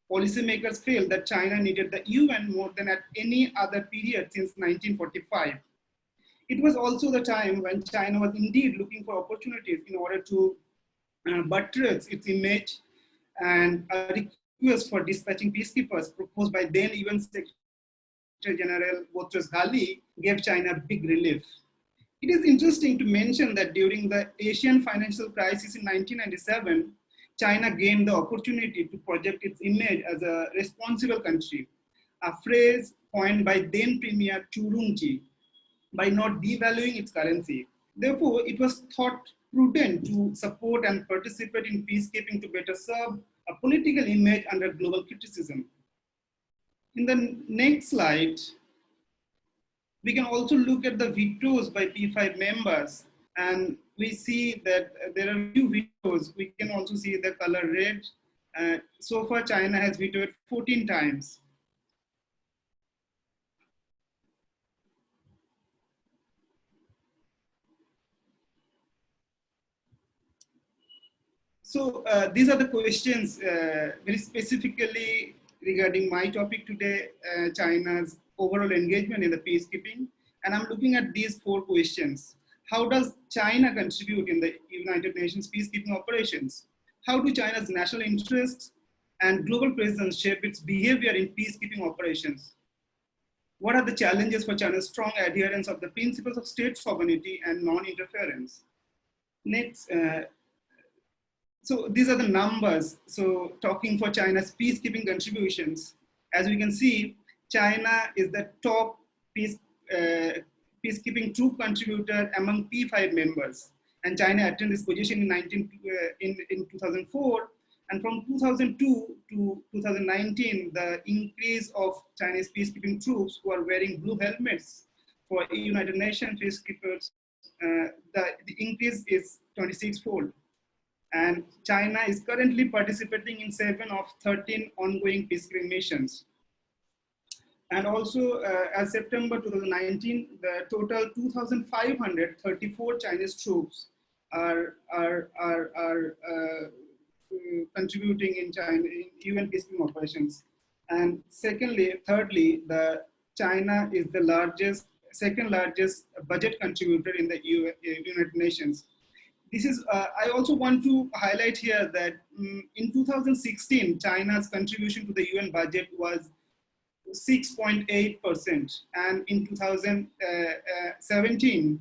Policymakers felt that China needed the UN more than at any other period since 1945. It was also the time when China was indeed looking for opportunities in order to buttress its image, and a request for dispatching peacekeepers proposed by then UN Secretary General Boutros Ghali gave China big relief. It is interesting to mention that during the Asian financial crisis in 1997, China gained the opportunity to project its image as a responsible country, a phrase coined by then Premier Chu Rung-ji, by not devaluing its currency. Therefore, it was thought prudent to support and participate in peacekeeping to better serve a political image under global criticism. In the next slide, we can also look at the vetoes by P5 members, and we see that there are few vetoes. We can also see the color red. So far, China has vetoed 14 times. So these are the questions very specifically regarding my topic today, China's overall engagement in the peacekeeping. And I'm looking at these 4 questions. How does China contribute in the United Nations peacekeeping operations? How do China's national interests and global presence shape its behavior in peacekeeping operations? What are the challenges for China's strong adherence of the principles of state sovereignty and non-interference? Next, so these are the numbers. So talking for China's peacekeeping contributions, as we can see, China is the top peacekeeping troop contributor among P5 members. And China attained this position in 2004. And from 2002 to 2019, the increase of Chinese peacekeeping troops who are wearing blue helmets for United Nations peacekeepers, the increase is 26-fold. And China is currently participating in 7 of 13 ongoing peacekeeping missions. And also, as September 2019, the total 2,534 Chinese troops are contributing in China in UN peacekeeping operations. And thirdly, China is the second largest budget contributor in the United Nations. This is, I also want to highlight here that in 2016, China's contribution to the UN budget was 6.8%. And in 2017,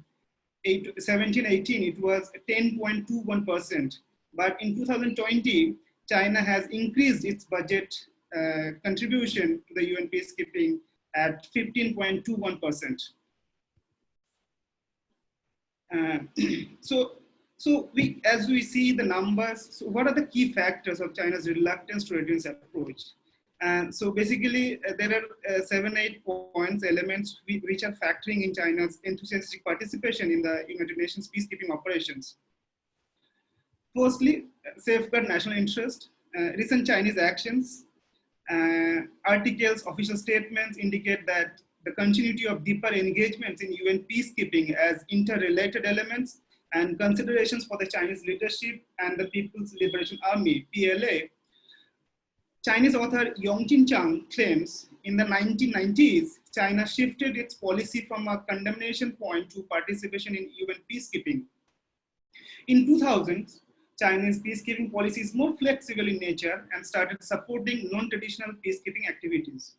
17-18, it was 10.21%. But in 2020, China has increased its budget contribution to the UN peacekeeping at 15.21%. So as we see the numbers, so what are the key factors of China's reluctance to reduce approach? And so basically, there are 7-8 points, elements which are factoring in China's enthusiastic participation in the United Nations peacekeeping operations. Firstly, safeguard national interest. Recent Chinese actions, articles, official statements indicate that the continuity of deeper engagements in UN peacekeeping as interrelated elements and considerations for the Chinese leadership and the People's Liberation Army, PLA. Chinese author Yongqin Chang claims in the 1990s, China shifted its policy from a condemnation point to participation in UN peacekeeping. In 2000, Chinese peacekeeping policy is more flexible in nature and started supporting non-traditional peacekeeping activities.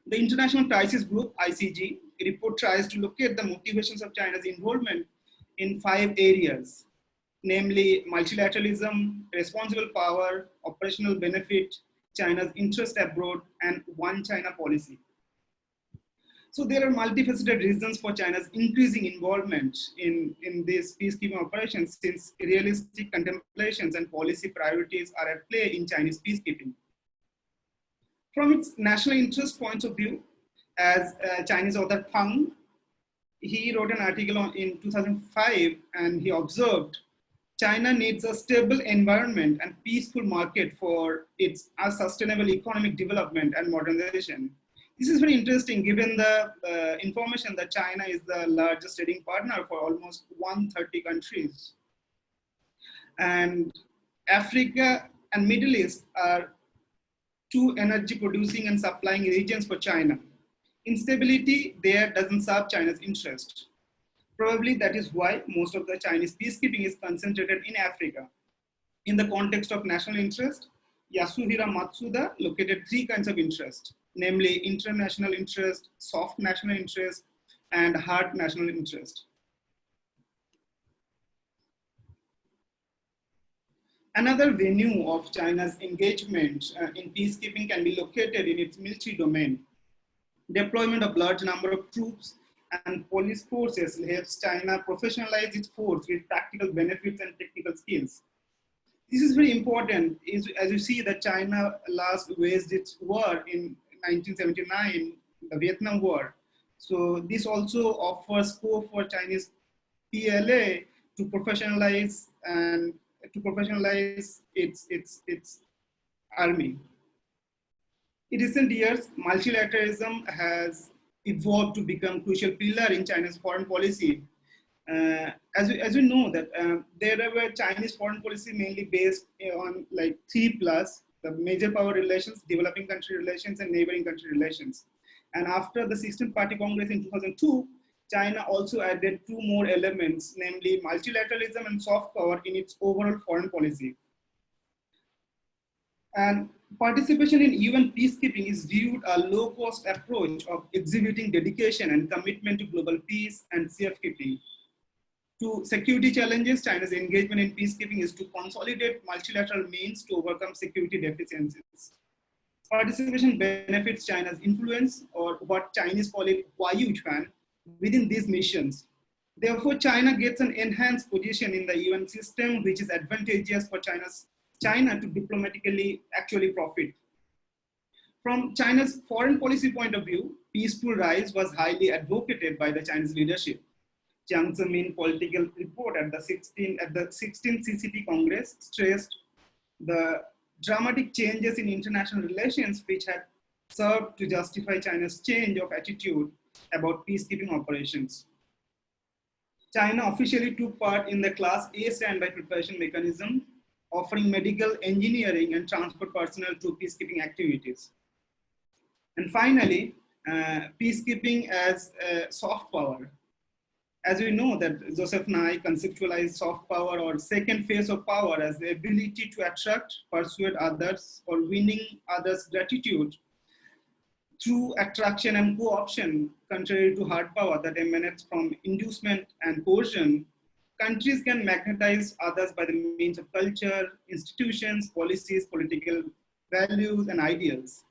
The International Crisis Group, ICG, report tries to locate the motivations of China's involvement in 5 areas, namely multilateralism, responsible power, operational benefit, China's interest abroad, and one China policy. So there are multifaceted reasons for China's increasing involvement in these peacekeeping operations, since realistic contemplations and policy priorities are at play in Chinese peacekeeping. From its national interest points of view, as Chinese author Pang, he wrote an article in 2005, and he observed China needs a stable environment and peaceful market for its sustainable economic development and modernization. This is very interesting given the information that China is the largest trading partner for almost 130 countries. And Africa and Middle East are 2 energy producing and supplying regions for China. Instability there doesn't serve China's interest. Probably that is why most of the Chinese peacekeeping is concentrated in Africa. In the context of national interest, Yasuhiro Matsuda located 3 kinds of interest, namely international interest, soft national interest, and hard national interest. Another venue of China's engagement in peacekeeping can be located in its military domain. Deployment of large number of troops and police forces helps China professionalize its force with practical benefits and technical skills. This is very important, as you see that China last waged its war in 1979, the Vietnam War. So this also offers scope for Chinese PLA to professionalize its army. In recent years, multilateralism has evolved to become a crucial pillar in China's foreign policy. As you know that there were Chinese foreign policy mainly based on like 3+, the major power relations, developing country relations, and neighboring country relations. And after the 16th Party Congress in 2002, China also added 2 more elements, namely multilateralism and soft power in its overall foreign policy. And participation in UN peacekeeping is viewed a low-cost approach of exhibiting dedication and commitment to global peace and safekeeping. To security challenges, China's engagement in peacekeeping is to consolidate multilateral means to overcome security deficiencies. Participation benefits China's influence, or what Chinese call it Huayuquan, within these missions. Therefore, China gets an enhanced position in the UN system, which is advantageous for China to diplomatically actually profit. From China's foreign policy point of view, peaceful rise was highly advocated by the Chinese leadership. Jiang Zemin political report at the 16th CCP Congress stressed the dramatic changes in international relations which had served to justify China's change of attitude about peacekeeping operations. China officially took part in the Class A standby preparation mechanism, offering medical, engineering, and transport personnel to peacekeeping activities. And finally, peacekeeping as soft power. As we know that Joseph Nye conceptualized soft power or second phase of power as the ability to attract, persuade others, or winning others' gratitude through attraction and co-option, contrary to hard power that emanates from inducement and coercion. Countries can magnetize others by the means of culture, institutions, policies, political values, and ideals.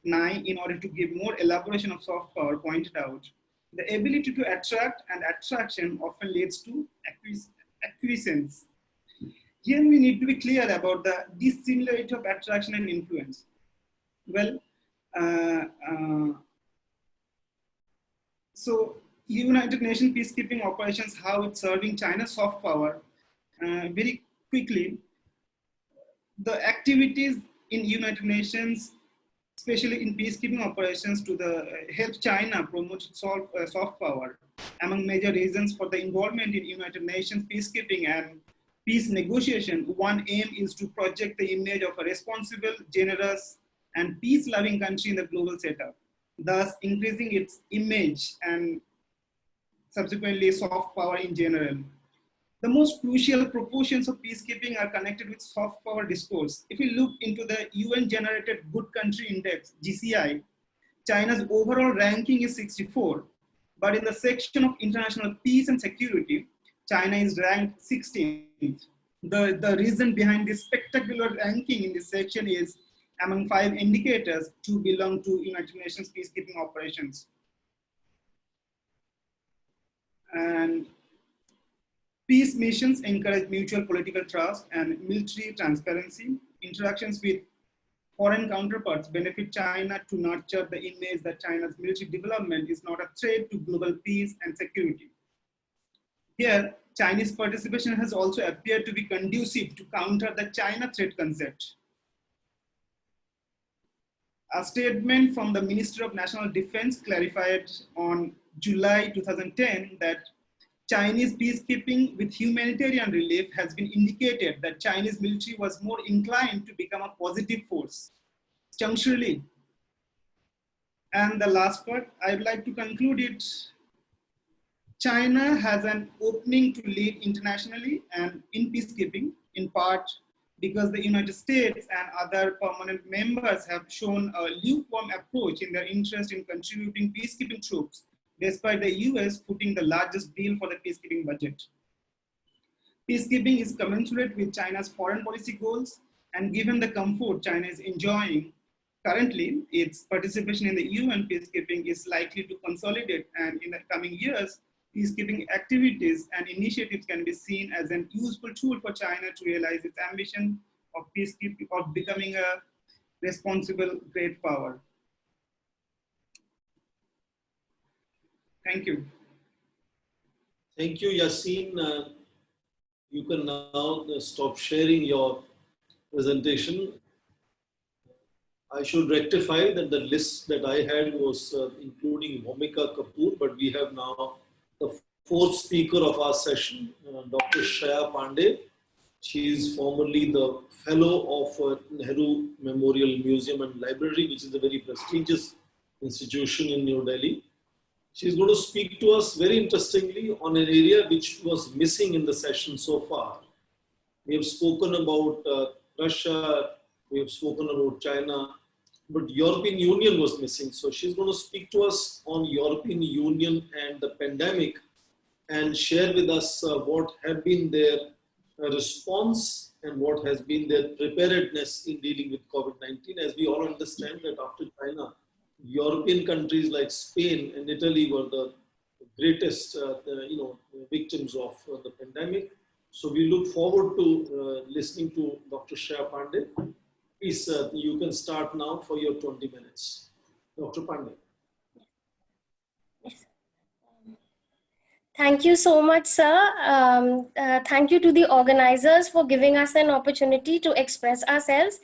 Nye, in order to give more elaboration of soft power, pointed out the ability to attract and attraction often leads to acquiescence. Here we need to be clear about the dissimilarity of attraction and influence. Well, so United Nations peacekeeping operations, how it's serving China's soft power. Very quickly, the activities in United Nations, especially in peacekeeping operations, to help China promote soft power. Among major reasons for the involvement in United Nations peacekeeping and peace negotiation, one aim is to project the image of a responsible, generous, and peace-loving country in the global setup, thus increasing its image and subsequently soft power in general. The most crucial proportions of peacekeeping are connected with soft power discourse. If we look into the UN-generated Good Country Index, GCI, China's overall ranking is 64, but in the section of international peace and security, China is ranked 16th. The reason behind this spectacular ranking in this section is among 5 indicators, 2 belong to United Nations peacekeeping operations. And peace missions encourage mutual political trust and military transparency. Interactions with foreign counterparts benefit China to nurture the image that China's military development is not a threat to global peace and security. Here, Chinese participation has also appeared to be conducive to counter the China threat concept. A statement from the Minister of National Defense clarified on July 2010 that Chinese peacekeeping with humanitarian relief has been indicated that Chinese military was more inclined to become a positive force, juncturally. And the last part, I'd like to conclude it. China has an opening to lead internationally and in peacekeeping, in part because the United States and other permanent members have shown a lukewarm approach in their interest in contributing peacekeeping troops, despite the US footing the largest bill for the peacekeeping budget. Peacekeeping is commensurate with China's foreign policy goals, and given the comfort China is enjoying, Currently, its participation in the UN peacekeeping is likely to consolidate, and in the coming years, peacekeeping activities and initiatives can be seen as an useful tool for China to realize its ambition of peacekeeping, of becoming a responsible great power. Thank you. Thank you, Yasin. You can now stop sharing your presentation. I should rectify that the list that I had was including Bhumika Kapoor, but we have now the fourth speaker of our session, Dr. Shaya Pandey. She is formerly the fellow of Nehru Memorial Museum and Library, which is a very prestigious institution in New Delhi. She's going to speak to us very interestingly on an area which was missing in the session so far. We have spoken about Russia, we have spoken about China, but European Union was missing. So she's going to speak to us on European Union and the pandemic and share with us what have been their response and what has been their preparedness in dealing with COVID-19. As we all understand that after China, European countries like Spain and Italy were the greatest victims of the pandemic. So we look forward to listening to Dr. Shaya Pandey. Please, you can start now for your 20 minutes. Dr. Pandey. Yes. Thank you so much, sir. Thank you to the organizers for giving us an opportunity to express ourselves.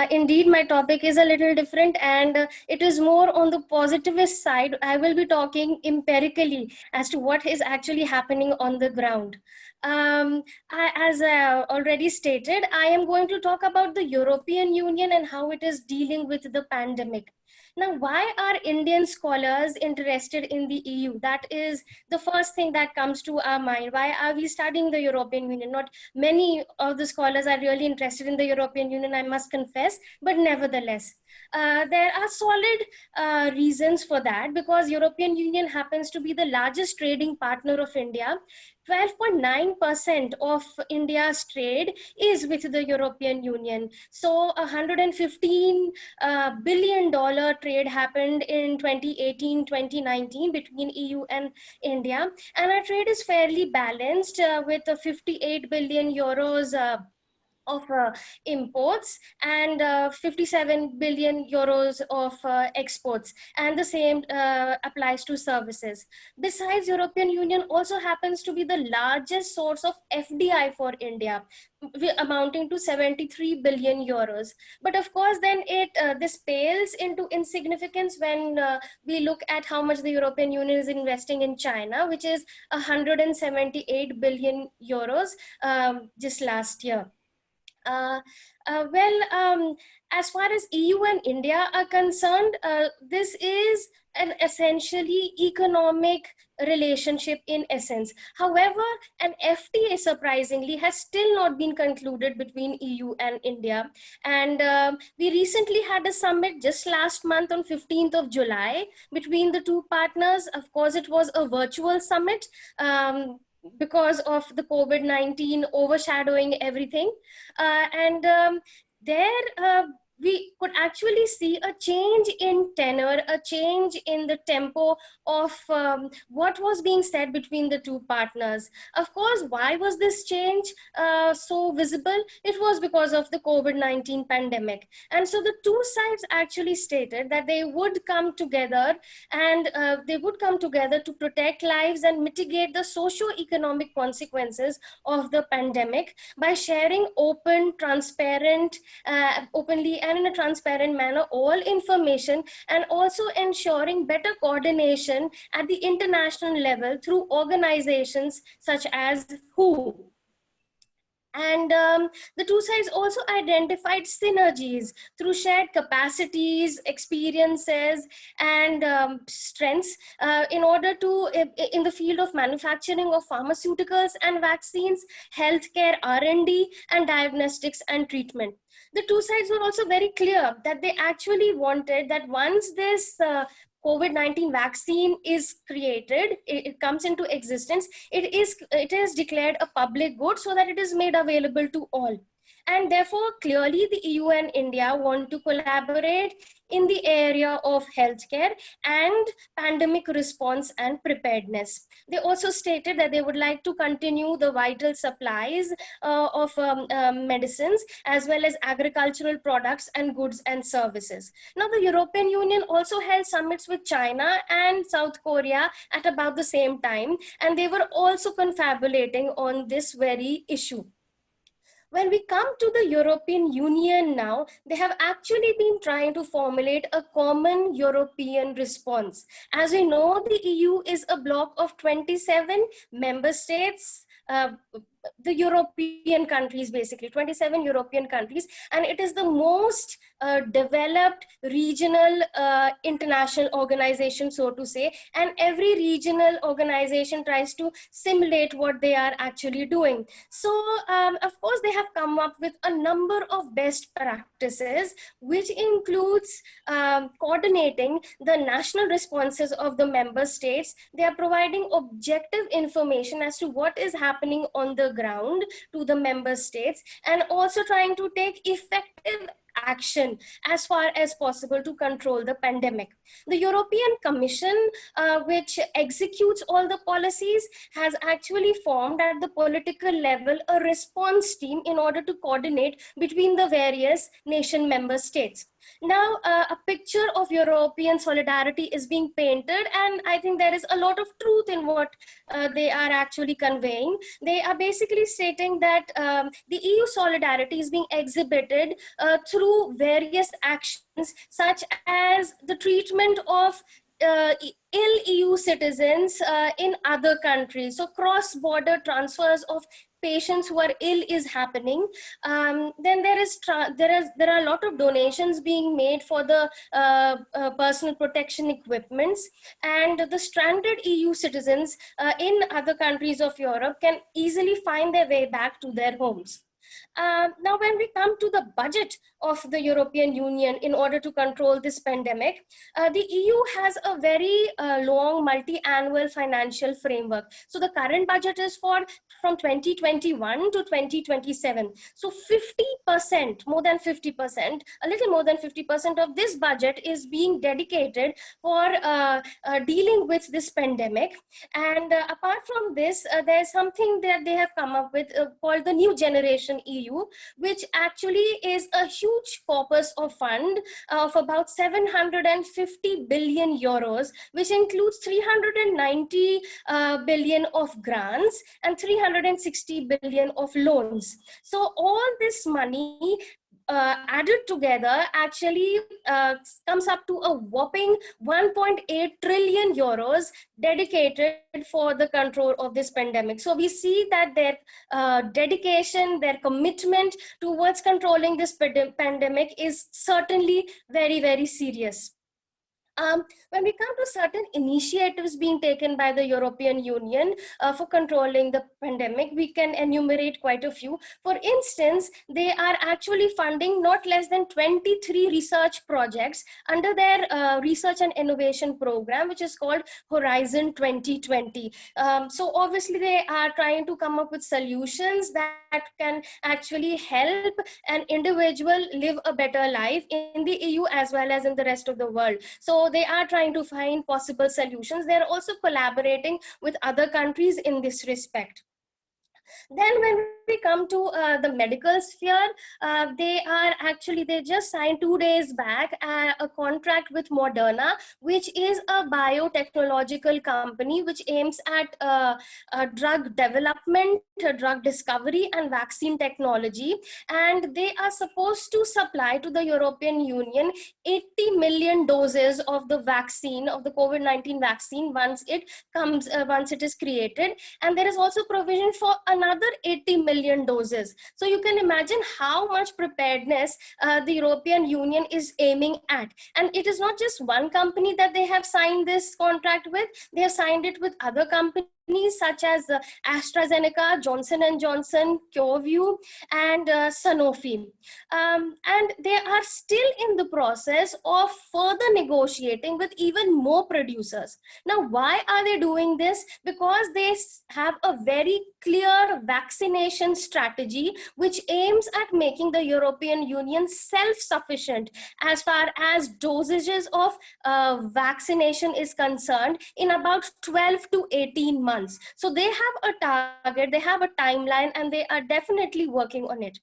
Indeed, my topic is a little different, and it is more on the positivist side. I will be talking empirically as to what is actually happening on the ground. As I already stated, I am going to talk about the European Union and how it is dealing with the pandemic. Now, why are Indian scholars interested in the EU? That is the first thing that comes to our mind. Why are we studying the European Union? Not many of the scholars are really interested in the European Union, I must confess, but nevertheless. There are solid reasons for that, because European Union happens to be the largest trading partner of India. 12.9% of India's trade is with the European Union. So $115 billion trade happened in 2018-2019 between EU and India. And our trade is fairly balanced with 58 billion euros of imports and 57 billion euros of exports, and the same applies to services. Besides, European Union also happens to be the largest source of FDI for India, amounting to 73 billion euros. But of course, then this pales into insignificance when we look at how much the European Union is investing in China, which is 178 billion euros just last year. As far as EU and India are concerned, this is an essentially economic relationship in essence. However, an FTA surprisingly has still not been concluded between EU and India. And we recently had a summit just last month on 15th of July between the two partners. Of course, it was a virtual summit. Because of the COVID-19 overshadowing everything. We could actually see a change in tenor, a change in the tempo of what was being said between the two partners. Of course, why was this change so visible? It was because of the COVID-19 pandemic. And so the two sides actually stated that they would come together, and they would come together to protect lives and mitigate the socio-economic consequences of the pandemic by sharing openly and in a transparent manner all information, and also ensuring better coordination at the international level through organizations such as WHO. And the two sides also identified synergies through shared capacities, experiences, and strengths in order to, in the field of manufacturing of pharmaceuticals and vaccines, healthcare R&D, and diagnostics and treatment. The two sides were also very clear that they actually wanted that once this COVID-19 vaccine is created, it comes into existence, it is declared a public good so that it is made available to all. And therefore, clearly the EU and India want to collaborate in the area of healthcare and pandemic response and preparedness. They also stated that they would like to continue the vital supplies of medicines as well as agricultural products and goods and services. Now, the European Union also held summits with China and South Korea at about the same time, and they were also confabulating on this very issue. When we come to the European Union now, they have actually been trying to formulate a common European response. As we know, the EU is a bloc of 27 member states, the European countries, basically 27 European countries, and it is the most developed regional international organization, so to say, and every regional organization tries to simulate what they are actually doing. So of course they have come up with a number of best practices, which includes coordinating the national responses of the member states. They are providing objective information as to what is happening on the ground to the member states, and also trying to take effective action as far as possible to control the pandemic. The European Commission, which executes all the policies, has actually formed at the political level a response team in order to coordinate between the various nation member states. Now, a picture of European solidarity is being painted, and I think there is a lot of truth in what they are actually conveying. They are basically stating that the EU solidarity is being exhibited through various actions, such as the treatment of ill EU citizens in other countries. So cross-border transfers of patients who are ill is happening. Then there are a lot of donations being made for the personal protection equipments, and the stranded EU citizens in other countries of Europe can easily find their way back to their homes. Now, when we come to the budget of the European Union in order to control this pandemic, the EU has a very long multi-annual financial framework. So the current budget is from 2021 to 2027. So 50%, more than 50%, a little more than 50% of this budget is being dedicated for dealing with this pandemic. And apart from this, there's something that they have come up with called the New Generation EU, which actually is a huge corpus of fund of about 750 billion euros, which includes 390 billion of grants and 360 billion of loans. So all this money added together actually comes up to a whopping 1.8 trillion euros dedicated for the control of this pandemic. So we see that their dedication, their commitment towards controlling this pandemic is certainly very, very serious. When we come to certain initiatives being taken by the European Union for controlling the pandemic, we can enumerate quite a few. For instance, they are actually funding not less than 23 research projects under their research and innovation program, which is called Horizon 2020. So obviously they are trying to come up with solutions that can actually help an individual live a better life in the EU as well as in the rest of the world. So they are trying to find possible solutions. They're also collaborating with other countries in this respect. Then when we come to the medical sphere, they just signed 2 days back a contract with Moderna, which is a biotechnological company which aims at drug development, drug discovery and vaccine technology. And they are supposed to supply to the European Union 80 million doses of the vaccine, of the COVID-19 vaccine, once it is created. And there is also provision for another 80 million doses. So you can imagine how much preparedness the European Union is aiming at. And it is not just one company that they have signed this contract with. They have signed it with other companies companies such as AstraZeneca, Johnson & Johnson, CureView, and Sanofi. And they are still in the process of further negotiating with even more producers. Now, why are they doing this? Because they have a very clear vaccination strategy which aims at making the European Union self-sufficient as far as dosages of vaccination is concerned in about 12 to 18 months. So they have a target, they have a timeline, and they are definitely working on it.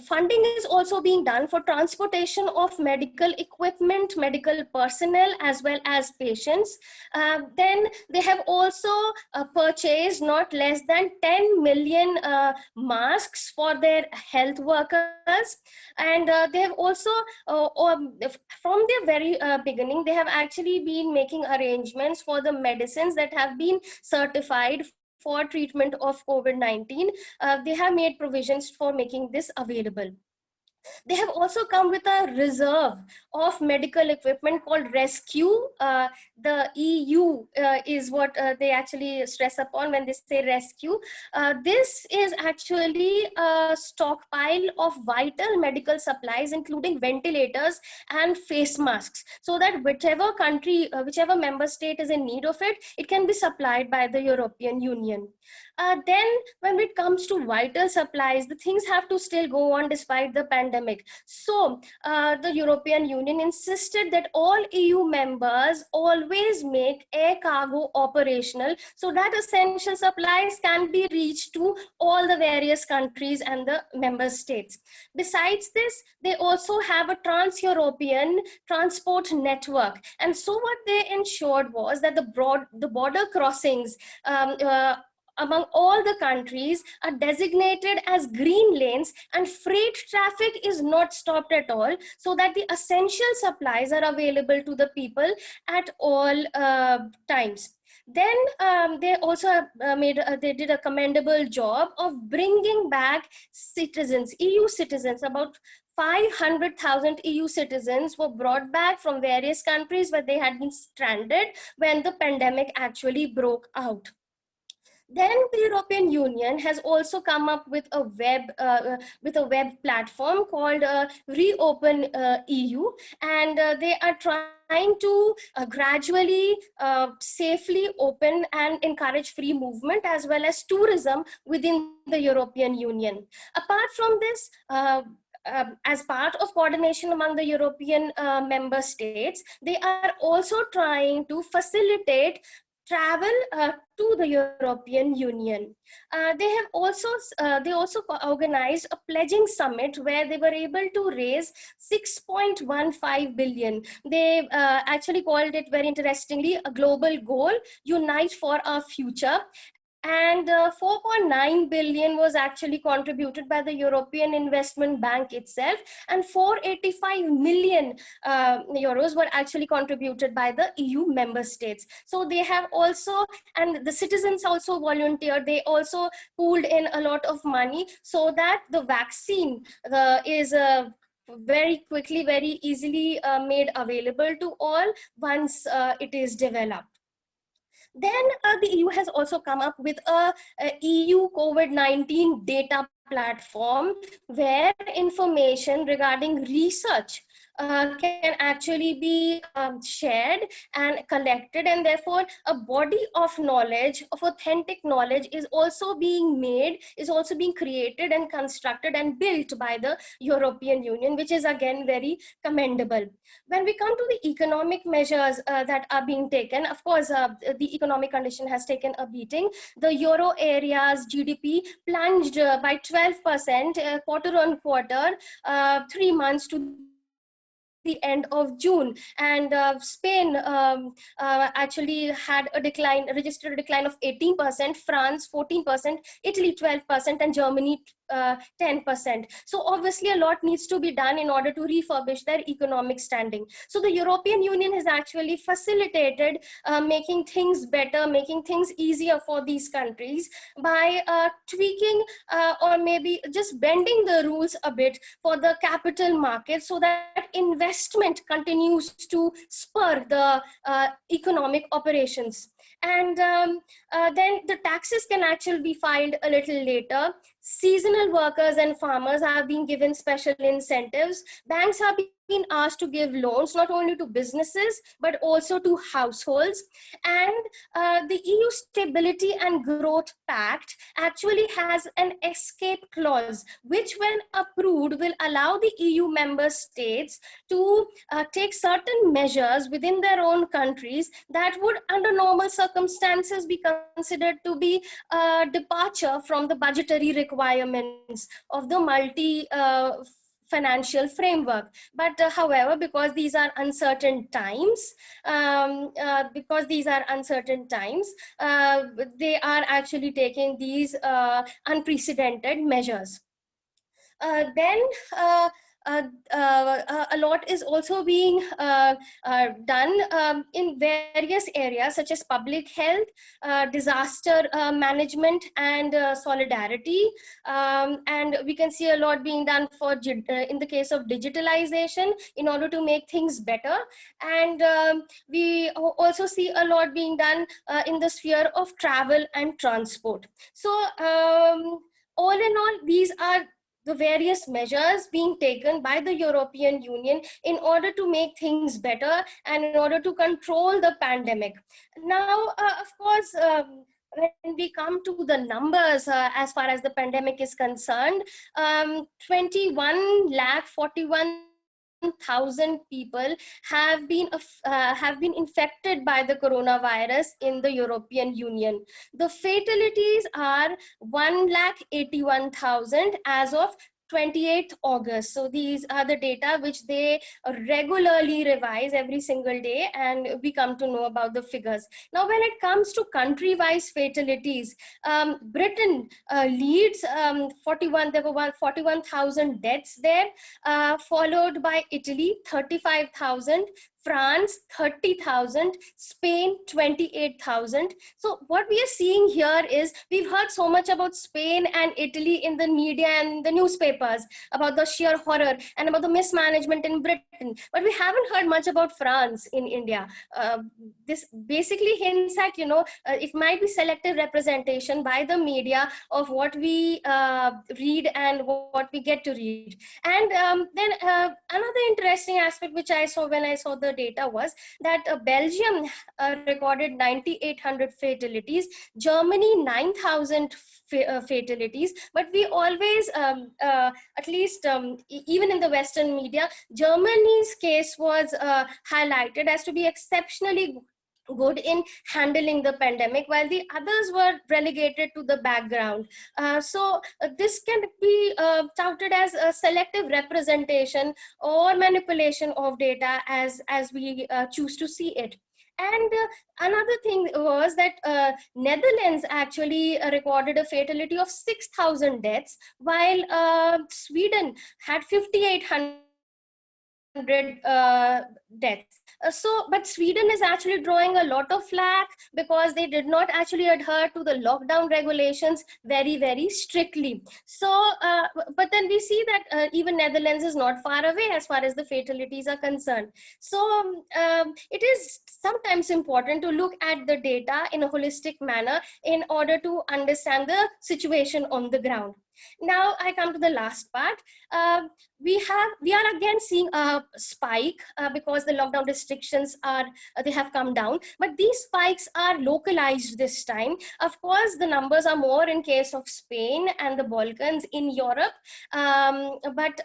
Funding is also being done for transportation of medical equipment, medical personnel, as well as patients. Then they have also purchased not less than 10 million masks for their health workers. And they have also, from their very beginning, they have actually been making arrangements for the medicines that have been certified for treatment of COVID-19. They have made provisions for making this available. They have also come with a reserve of medical equipment called Rescue. The EU is what they actually stress upon when they say rescue. This is actually a stockpile of vital medical supplies, including ventilators and face masks, so that whichever country, whichever member state is in need of it, it can be supplied by the European Union. Then when it comes to vital supplies, the things have to still go on despite the pandemic. So the European Union insisted that all EU members always make air cargo operational so that essential supplies can be reached to all the various countries and the member states. Besides this, they also have a trans-European transport network. And so what they ensured was that the border crossings among all the countries are designated as green lanes, and freight traffic is not stopped at all, so that the essential supplies are available to the people at all times. Then they also they did a commendable job of bringing back citizens, EU citizens. About 500,000 EU citizens were brought back from various countries where they had been stranded when the pandemic actually broke out. Then the European Union has also come up with a web platform called Reopen EU, and they are trying to gradually, safely open and encourage free movement as well as tourism within the European Union. Apart from this, as part of coordination among the European member states, they are also trying to facilitate travel to the European Union. They also organized a pledging summit where they were able to raise 6.15 billion. They actually called it, very interestingly, a global goal, Unite for Our Future. And 4.9 billion was actually contributed by the European Investment Bank itself, and 485 million euros were actually contributed by the EU member states. So they have also, and the citizens also volunteered, they also pooled in a lot of money so that the vaccine is very quickly, very easily made available to all once it is developed. Then the EU has also come up with a EU COVID-19 data platform where information regarding research can actually be shared and collected, and therefore a body of knowledge, of authentic knowledge, is also being made, is also being created and constructed and built by the European Union, which is again very commendable. When we come to the economic measures that are being taken, of course, the economic condition has taken a beating. The Euro area's GDP plunged by 12% quarter on quarter, 3 months to the end of June, and Spain actually had a decline, registered a decline of 18%, France 14%, Italy 12%, and Germany 10%. So obviously a lot needs to be done in order to refurbish their economic standing. So the European Union has actually facilitated making things better, making things easier for these countries by tweaking or maybe just bending the rules a bit for the capital market, so that investment continues to spur the economic operations. And then the taxes can actually be filed a little later. Seasonal workers and farmers have been given special incentives. Banks have been asked to give loans not only to businesses but also to households. And the EU Stability and Growth Pact actually has an escape clause, which when approved will allow the EU member states to take certain measures within their own countries that would under normal circumstances be considered to be a departure from the budgetary requirements of the multi financial framework. But however, because these are uncertain times, they are actually taking these unprecedented measures. Then a lot is also being done in various areas such as public health, disaster management, and solidarity. And we can see a lot being done for in the case of digitalization in order to make things better. And we also see a lot being done in the sphere of travel and transport. So all in all, these are the various measures being taken by the European Union in order to make things better and in order to control the pandemic. Now, of course, when we come to the numbers as far as the pandemic is concerned, 21,41,000 people have been infected by the coronavirus in the European Union. The fatalities are 1,81,000 as of 28th August. So these are the data which they regularly revise every single day, and we come to know about the figures. Now, when it comes to country-wise fatalities, Britain leads. There were about 41,000 deaths there, followed by Italy, 35,000, France, 30,000, Spain, 28,000. So what we are seeing here is, we've heard so much about Spain and Italy in the media and the newspapers, about the sheer horror and about the mismanagement in Britain, but we haven't heard much about France in India. This basically hints at, it might be selective representation by the media of what we read and what we get to read. And then another interesting aspect which I saw when I saw the data was that Belgium recorded 9,800 fatalities, Germany 9,000 fatalities, but we always, at least even in the Western media, Germany's case was highlighted as to be exceptionally good in handling the pandemic, while the others were relegated to the background. So this can be touted as a selective representation or manipulation of data as we choose to see it. And another thing was that Netherlands actually recorded a fatality of 6,000 deaths, while Sweden had 5,800 deaths. But Sweden is actually drawing a lot of flack because they did not actually adhere to the lockdown regulations very, very strictly. So, but then we see that even Netherlands is not far away as far as the fatalities are concerned. So it is sometimes important to look at the data in a holistic manner in order to understand the situation on the ground. Now I come to the last part. We are again seeing a spike because the lockdown restrictions they have come down, but these spikes are localized this time. Of course, the numbers are more in case of Spain and the Balkans in Europe, but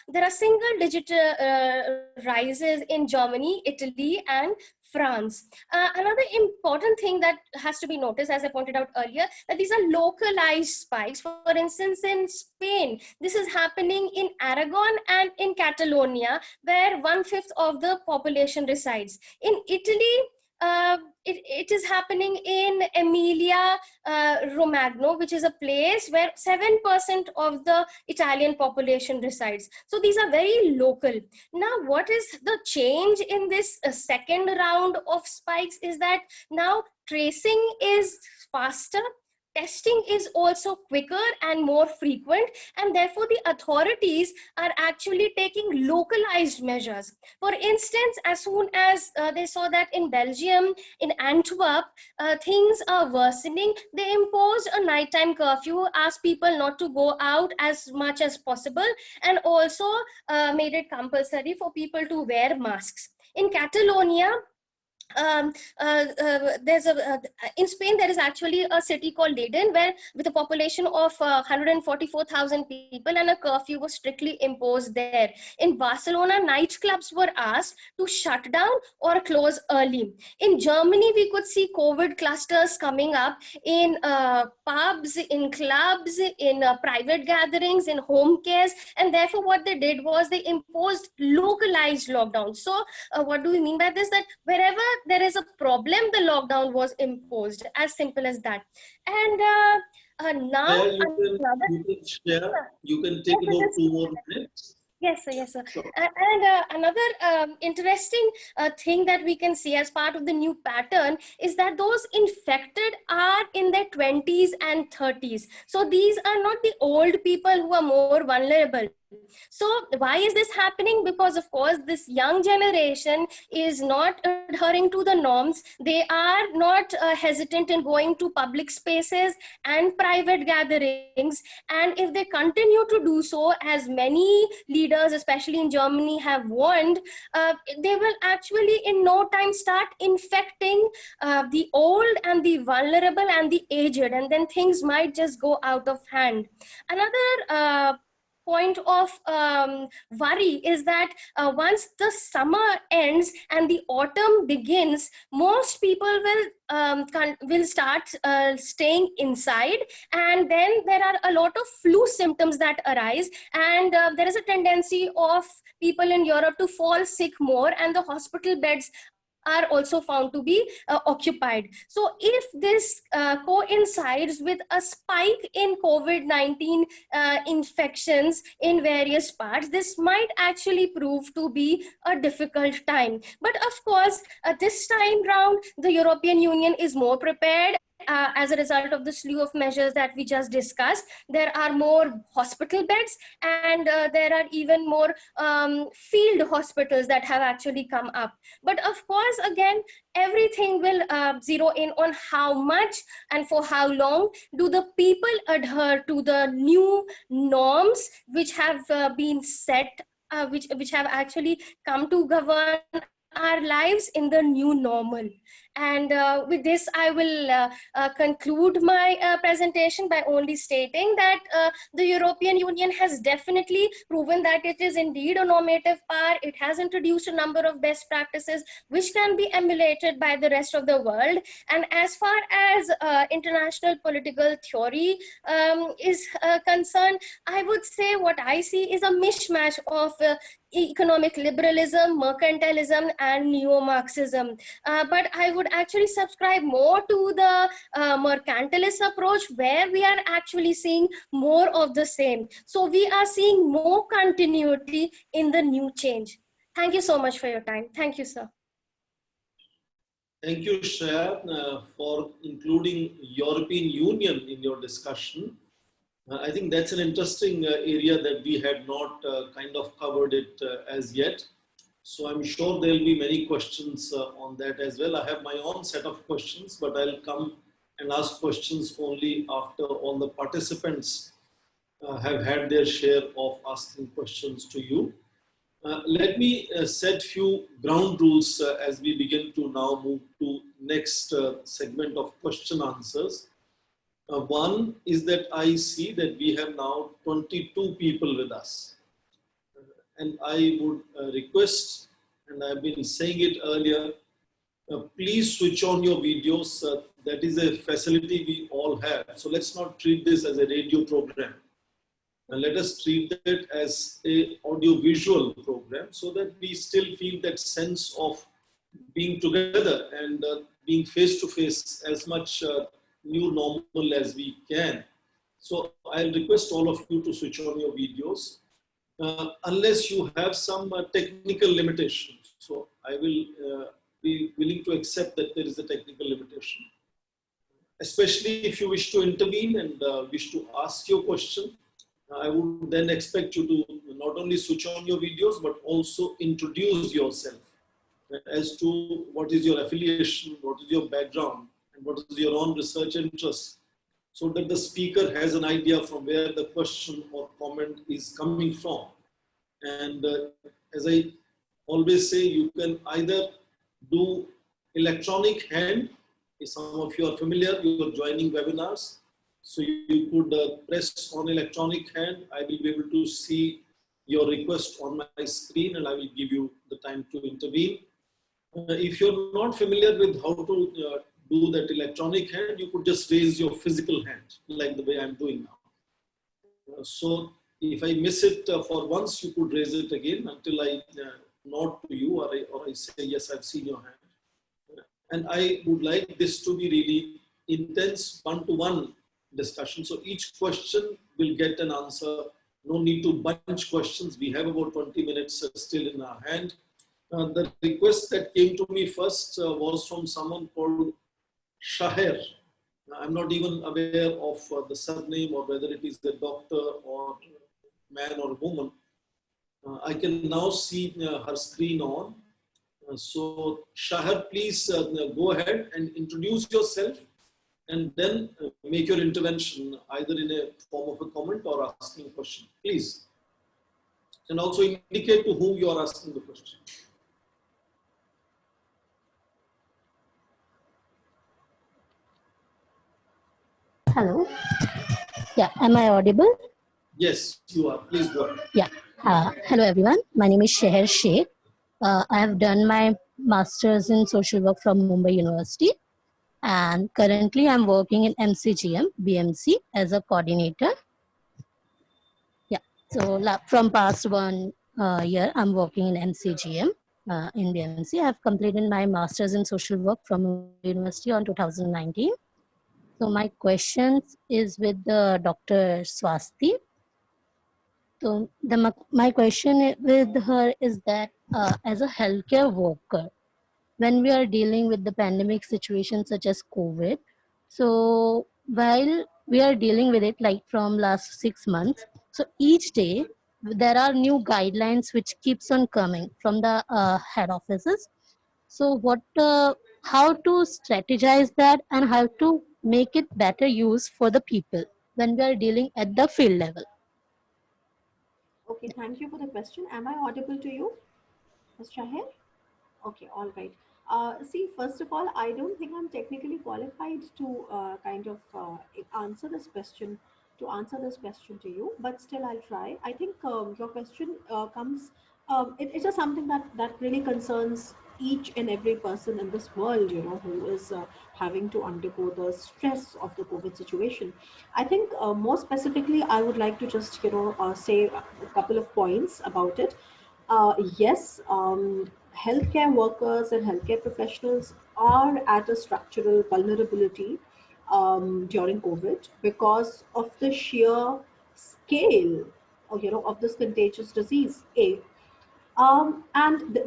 there are single digit rises in Germany, Italy, and France. Another important thing that has to be noticed, as I pointed out earlier, that these are localized spikes. For instance, in Spain, this is happening in Aragon and in Catalonia, where 1/5 of the population resides. In Italy, it is happening in Emilia Romagna, which is a place where 7% of the Italian population resides. So these are very local. Now, what is the change in this second round of spikes is that now tracing is faster, testing is also quicker and more frequent, and therefore the authorities are actually taking localized measures. For instance, as soon as they saw that in Belgium, in Antwerp, things are worsening, they imposed a nighttime curfew, asked people not to go out as much as possible, and also made it compulsory for people to wear masks. In Catalonia, there's in Spain, there is actually a city called Leiden, where with a population of 144,000 people, and a curfew was strictly imposed there. In Barcelona, nightclubs were asked to shut down or close early. In Germany, we could see COVID clusters coming up in pubs, in clubs, in private gatherings, in home cares, and therefore what they did was they imposed localized lockdowns. So what do we mean by this? That wherever there is a problem, the lockdown was imposed, as simple as that. And now you can take about 2 more minutes. Yes, sir. Yes, sir. Sure. And another interesting thing that we can see as part of the new pattern is that those infected are in their 20s and 30s. So these are not the old people who are more vulnerable. So why is this happening? Because of course this young generation is not adhering to the norms. They are not hesitant in going to public spaces and private gatherings, and if they continue to do so, as many leaders, especially in Germany, have warned, they will actually in no time start infecting the old and the vulnerable and the aged, and then things might just go out of hand. Another point of worry is that once the summer ends and the autumn begins, most people will start staying inside, and then there are a lot of flu symptoms that arise, and there is a tendency of people in Europe to fall sick more, and the hospital beds are also found to be occupied. So if this coincides with a spike in COVID-19 infections in various parts, this might actually prove to be a difficult time. But of course, this time round, the European Union is more prepared. As a result of the slew of measures that we just discussed, there are more hospital beds, and there are even more field hospitals that have actually come up. But of course, again, everything will zero in on how much and for how long do the people adhere to the new norms which have been set, which have actually come to govern our lives in the new normal. And with this, I will conclude my presentation by only stating that the European Union has definitely proven that it is indeed a normative power. It has introduced a number of best practices which can be emulated by the rest of the world. And as far as international political theory is concerned, I would say what I see is a mishmash of economic liberalism, mercantilism, and neo-Marxism. But I would actually subscribe more to the mercantilist approach, where we are actually seeing more of the same. So we are seeing more continuity in the new change. Thank you so much for your time. Thank you, sir. Thank you, Shreya, for including European Union in your discussion. I think that's an interesting area that we had not kind of covered it as yet. So I'm sure there'll be many questions on that as well. I have my own set of questions, but I'll come and ask questions only after all the participants have had their share of asking questions to you. Let me set few ground rules as we begin to now move to next segment of question answers. One is that I see that we have now 22 people with us. And I would request, and I've been saying it earlier, please switch on your videos. That is a facility we all have. So let's not treat this as a radio program. And let us treat it as an audio-visual program so that we still feel that sense of being together and being face to face as much new normal as we can. So I'll request all of you to switch on your videos unless you have some technical limitations. So I will be willing to accept that there is a technical limitation, especially if you wish to intervene and wish to ask your question. I would then expect you to not only switch on your videos, but also introduce yourself as to what is your affiliation, what is your background, and what is your own research interest, so that the speaker has an idea from where the question or comment is coming from. And as I always say, you can either do electronic hand. If some of you are familiar, you are joining webinars. So you could press on electronic hand. I will be able to see your request on my screen and I will give you the time to intervene. If you're not familiar with how to do that electronic hand, you could just raise your physical hand like the way I'm doing now. So if I miss it for once, you could raise it again until I nod to you or I say, yes, I've seen your hand. And I would like this to be really intense one-to-one discussion. So each question will get an answer. No need to bunch questions. We have about 20 minutes still in our hand. The request that came to me first was from someone called Shaya. I'm not even aware of the surname or whether it is the doctor or man or woman. I can now see her screen on. So Shahar, please go ahead and introduce yourself and then make your intervention either in a form of a comment or asking a question, please. And also indicate to whom you are asking the question. Hello. Yeah, am I audible? Yes, you are. Please go ahead. Yeah. Hello, everyone. My name is Sheher Sheikh. I have done my master's in social work from Mumbai University. And currently, I'm working in MCGM, BMC, as a coordinator. Yeah. So from past 1 year, I'm working in MCGM in BMC. I've completed my master's in social work from Mumbai University on 2019. So my questions is with Dr. Swasti. So my question with her is that as a healthcare worker, when we are dealing with the pandemic situation such as COVID, so while we are dealing with it like from last 6 months, so each day there are new guidelines which keeps on coming from the head offices. So how to strategize that and how to make it better use for the people when we are dealing at the field level. Okay, thank you for the question. Am I audible to you, Ms. Shahir? Okay, all right. See, first of all, I don't think I'm technically qualified to answer this question, to you, but still I'll try. I think your question comes, it is something that really concerns each and every person in this world, who is having to undergo the stress of the COVID situation. I think more specifically, I would like to just, say a couple of points about it. Yes, healthcare workers and healthcare professionals are at a structural vulnerability during COVID because of the sheer scale, of this contagious disease.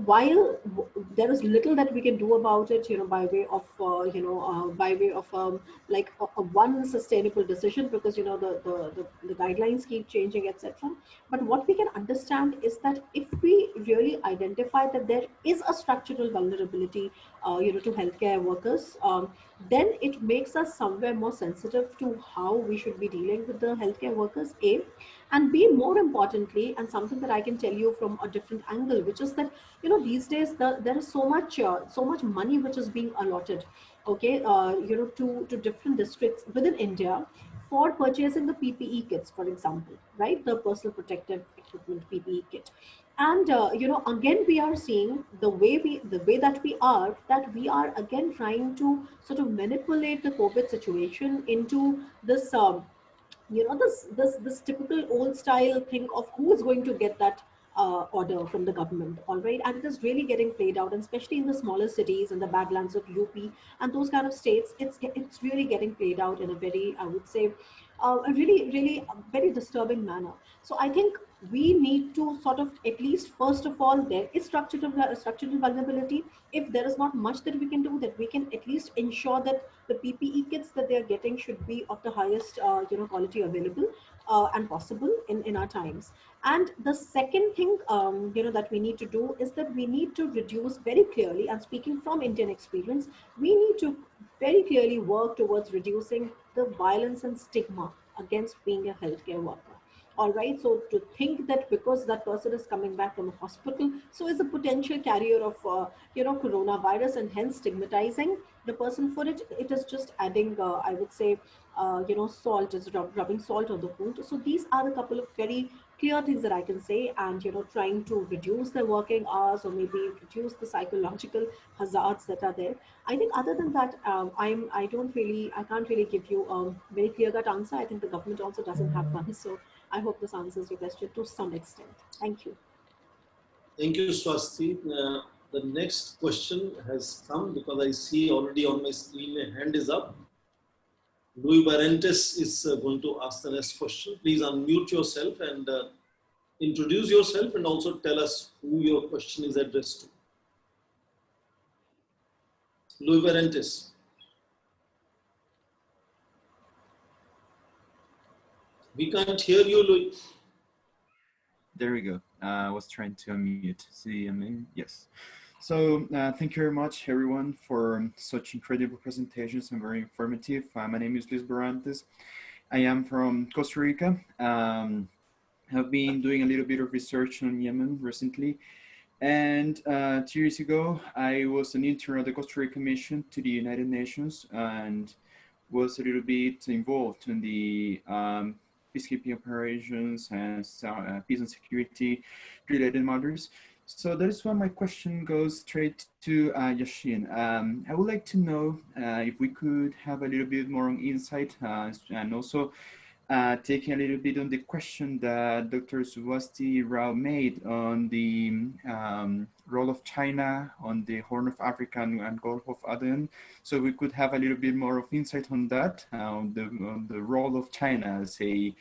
While there is little that we can do about it, by way of, like a one sustainable decision, because the guidelines keep changing, etc. But what we can understand is that if we really identify that there is a structural vulnerability, to healthcare workers, then it makes us somewhere more sensitive to how we should be dealing with the healthcare workers. And B, more importantly, and something that I can tell you from a different angle, which is that these days there is so much money which is being allotted, okay, to different districts within India for purchasing the PPE kits, for example, right, the personal protective equipment PPE kit. And again we are seeing the way that we are again trying to sort of manipulate the COVID situation into this this typical old style thing of who is going to get that order from the government, all right? And it is really getting played out, and especially in the smaller cities and the badlands of UP and those kind of states, it's really getting played out in a very, I would say, a really very disturbing manner. So I think we need to sort of, at least first of all, there is structural vulnerability. If there is not much that we can do, that we can at least ensure that the PPE kits that they are getting should be of the highest quality available and possible in our times. And the second thing that we need to do is that we need to reduce very clearly, and speaking from Indian experience, we need to very clearly work towards reducing the violence and stigma against being a healthcare worker. All right, so to think that because that person is coming back from a hospital, so is a potential carrier of coronavirus, and hence stigmatizing the person for it, it is just adding I would say salt, is rubbing salt on the wound. So these are a couple of very clear things that I can say, and trying to reduce the working hours, or maybe reduce the psychological hazards that are there. I think other than that, I can't really give you a very clear cut answer. I think the government also doesn't have one. So I hope this answers your question to some extent. Thank you. Thank you, Swasti. The next question has come because I see already on my screen a hand is up. Louis Barentes is going to ask the next question. Please unmute yourself and introduce yourself, and also tell us who your question is addressed to. Louis Barentes. We can't hear you, Louis. There we go. I was trying to unmute. See, I mean, yes. So thank you very much, everyone, for such incredible presentations and very informative. My name is Luis Barrantes. I am from Costa Rica. I've been doing a little bit of research on Yemen recently. And 2 years ago, I was an intern at the Costa Rica mission to the United Nations, and was a little bit involved in the peacekeeping operations and peace and security related matters. So that is why my question goes straight to Yasin. I would like to know if we could have a little bit more insight, and also taking a little bit on the question that Dr. Swasti Rao made on the role of China on the Horn of Africa and Gulf of Aden. So we could have a little bit more of insight on that, on the role of China as a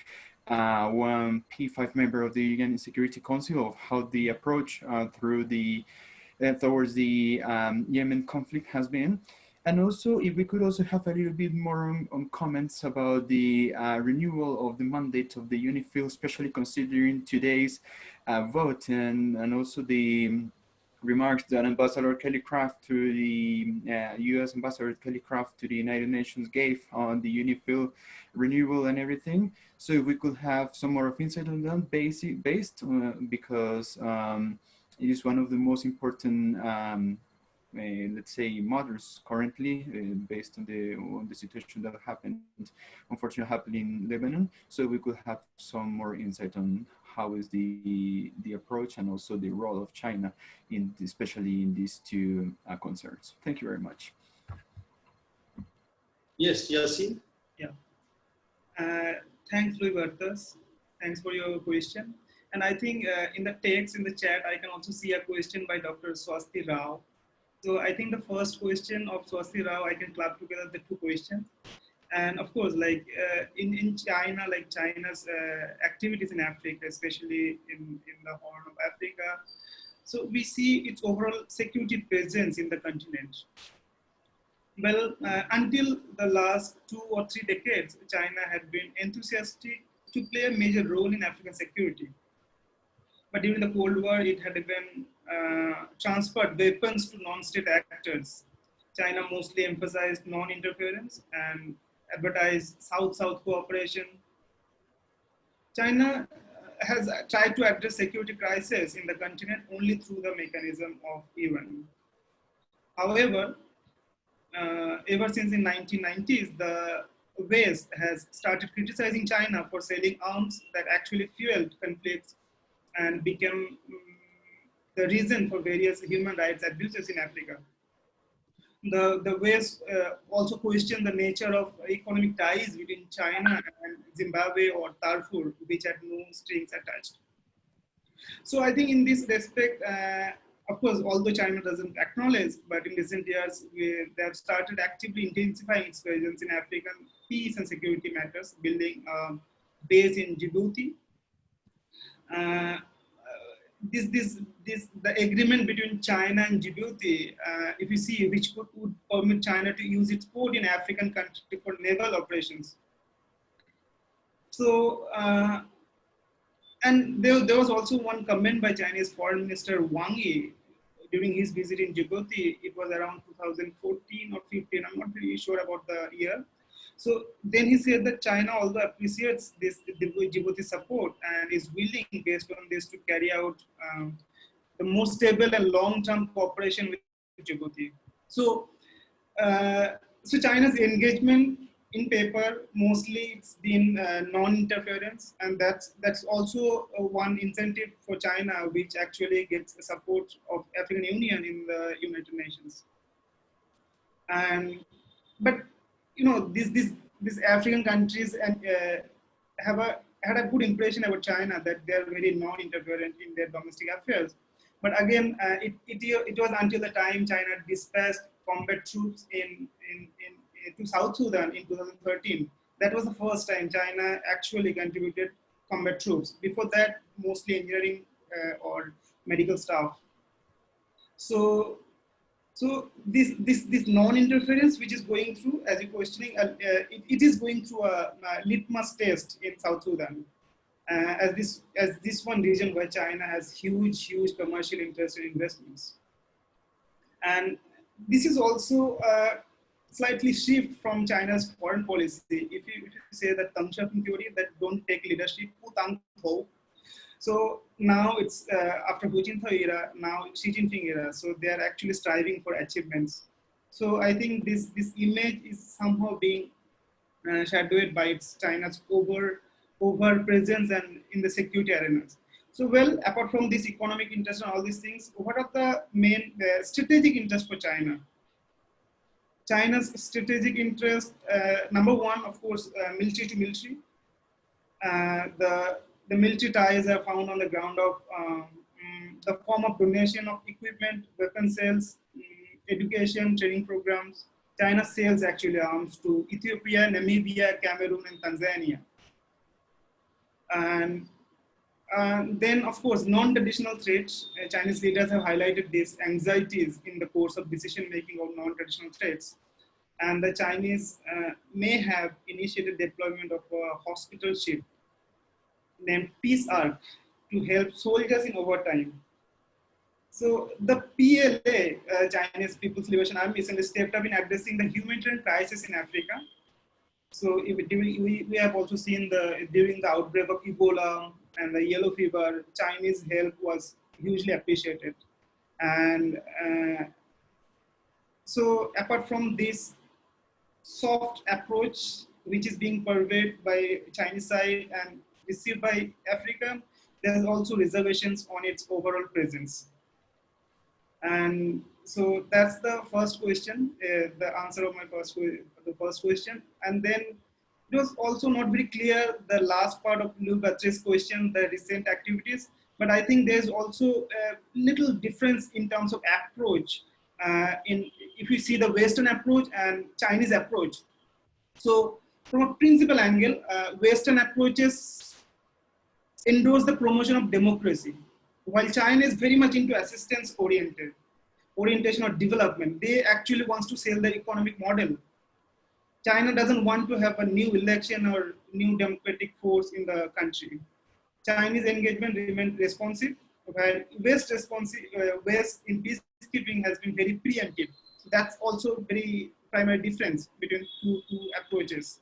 one P5 member of the UN Security Council, of how the approach through the towards the Yemen conflict has been. And also, if we could also have a little bit more on comments about the renewal of the mandate of the UNIFIL, especially considering today's vote, and also the remarks that Ambassador Kelly Craft to the US Ambassador Kelly Craft to the United Nations gave on the UNIFIL renewal and everything. So if we could have some more of insight on that based because it is one of the most important let's say matters currently, based on the situation that happened, unfortunately happened in Lebanon. So we could have some more insight on how is the approach, and also the role of China especially in these two concerns. Thank you very much. Yes, Yasin. Yeah. Thanks, Louis Barrantes. Thanks for your question. And I think in the text, in the chat, I can also see a question by Dr. Swasti Rao. So I think the first question of Swasti Rao, I can club together the two questions. And of course, like in China, like China's activities in Africa, especially in the Horn of Africa. So we see its overall security presence in the continent. Well, until the last 2 or 3 decades, China had been enthusiastic to play a major role in African security. But during the Cold War, it had even transferred weapons to non-state actors. China mostly emphasized non-interference and advertised South-South cooperation. China has tried to address security crisis in the continent only through the mechanism of UN. However, ever since the 1990s, the West has started criticizing China for selling arms that actually fueled conflicts and became the reason for various human rights abuses in Africa. The West also questioned the nature of economic ties between China and Zimbabwe or Darfur, which had no strings attached. So I think in this respect, of course, although China doesn't acknowledge, but in recent years, they have started actively intensifying its presence in African peace and security matters, building a base in Djibouti. The agreement between China and Djibouti, if you see, which would permit China to use its port in African country for naval operations. So, and there was also one comment by Chinese Foreign Minister Wang Yi during his visit in Djibouti. It was around 2014 or 15. I'm not really sure about the year. So then he said that China also appreciates this Djibouti support and is willing, based on this, to carry out the more stable and long-term cooperation with Djibouti. So, so China's engagement in paper, mostly it's been non-interference, and that's also one incentive for China, which actually gets the support of African Union in the United Nations. And but you know, these African countries and had a good impression about China, that they are very non-interferent in their domestic affairs. But again, it was until the time China dispatched combat troops to South Sudan in 2013. That was the first time China actually contributed combat troops. Before that, mostly engineering or medical staff. So this non-interference, which is going through, as you're questioning, it is going through a litmus test in South Sudan, as this one region where China has huge commercial interest in investments, and this is also slightly shift from China's foreign policy. If you say that Tang Shaping theory, that don't take leadership, so now it's after Hu Jintao era, now Xi Jinping era. So they are actually striving for achievements. So I think this image is somehow being shadowed by its China's over presence and in the security arenas. So well, apart from this economic interest and all these things, what are the main strategic interests for China? China's strategic interest, number one, of course, military to military. The military ties are found on the ground of the form of donation of equipment, weapon sales, education, training programs. China sells actually arms to Ethiopia, Namibia, Cameroon, and Tanzania. And then, of course, non-traditional threats. Chinese leaders have highlighted these anxieties in the course of decision-making of non-traditional threats. And the Chinese may have initiated deployment of a hospital ship named Peace Ark to help soldiers in overtime. So the PLA, Chinese People's Liberation Army, recently stepped up in addressing the humanitarian crisis in Africa. So we have also seen during the outbreak of Ebola and the yellow fever, Chinese help was hugely appreciated. And so apart from this soft approach, which is being purveyed by Chinese side and received by Africa, there's also reservations on its overall presence. And so that's the first question, the answer of the first question. And then it was also not very clear, the last part of Lou Batre's question, the recent activities, but I think there's also a little difference in terms of approach if you see the Western approach and Chinese approach. So from a principal angle, Western approaches endorse the promotion of democracy, while China is very much into assistance orientation or development. They actually wants to sell the economic model. China doesn't want to have a new election or new democratic force in the country. Chinese engagement remains responsive, while West in peacekeeping has been very preemptive. So that's also very primary difference between two approaches.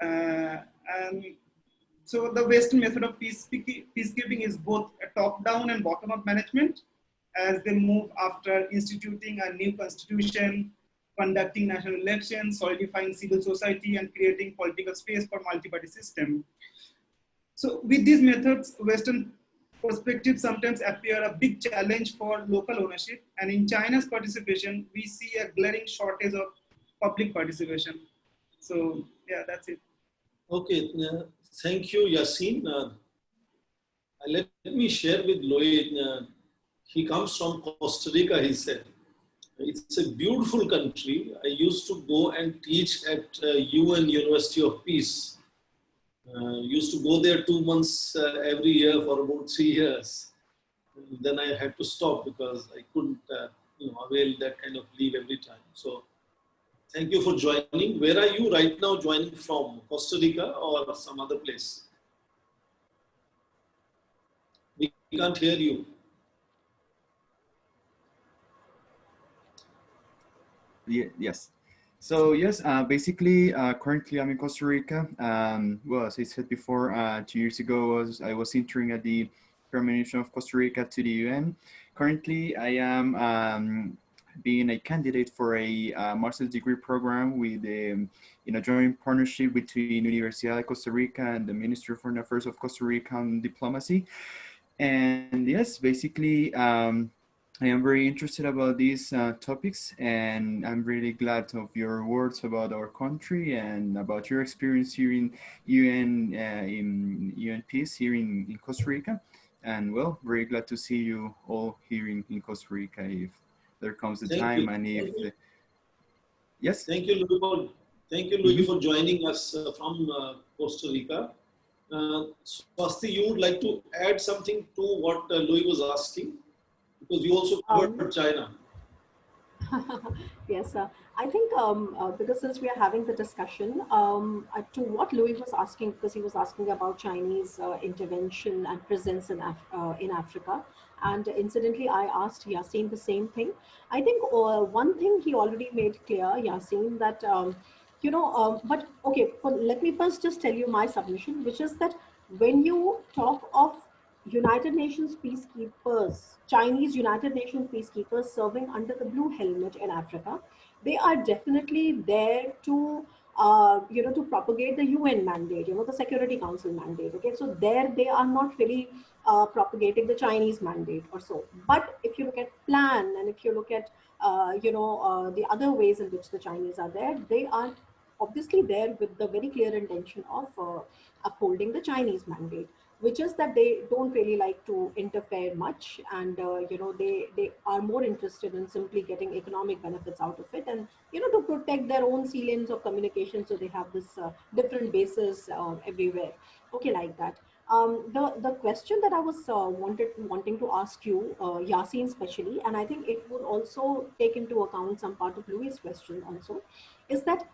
And so the Western method of peacekeeping is both a top-down and bottom-up management, as they move after instituting a new constitution, conducting national elections, solidifying civil society, and creating political space for multi-party system. So with these methods, Western perspectives sometimes appear a big challenge for local ownership. And in China's participation, we see a glaring shortage of public participation. So yeah, that's it. Okay, thank you, Yasin. Let me share with Lloyd. He comes from Costa Rica, he said. It's a beautiful country. I used to go and teach at UN University of Peace. Used to go there 2 months every year for about 3 years. And then I had to stop because I couldn't avail that kind of leave every time. So thank you for joining. Where are you right now joining from? Costa Rica or some other place? We can't hear you. Yes. So yes, basically, currently I'm in Costa Rica. Well, as I said before, 2 years ago I was entering at the permanent of Costa Rica to the UN. Currently, I am being a candidate for a master's degree program with a joint partnership between Universidad de Costa Rica and the Ministry of Foreign Affairs of Costa Rica on diplomacy. And yes, basically, I am very interested about these topics, and I'm really glad of your words about our country and about your experience here in UN Peace here in Costa Rica. And well, very glad to see you all here in Costa Rica if there comes the time and if yes. Thank you, Louis. Thank you, Louis, for joining us from Costa Rica. Swasti, you would like to add something to what Louis was asking? Because you also covered China. Yes, I think because since we are having the discussion, to what Louis was asking, because he was asking about Chinese intervention and presence in Africa. And incidentally, I asked Yasin the same thing. I think one thing he already made clear, Yasin, that, but okay, let me first just tell you my submission, which is that when you talk of United Nations peacekeepers, Chinese United Nations peacekeepers serving under the blue helmet in Africa, they are definitely there to, to propagate the UN mandate, the Security Council mandate. Okay, so there they are not really propagating the Chinese mandate or so. But if you look at plan and if you look at, the other ways in which the Chinese are there, they are obviously there with the very clear intention of upholding the Chinese mandate, which is that they don't really like to interfere much, and they are more interested in simply getting economic benefits out of it, and to protect their own sea lanes of communication, so they have this different bases everywhere. Okay, like that. The question that I was wanting to ask you, Yasin especially, and I think it would also take into account some part of Louis' question also, is that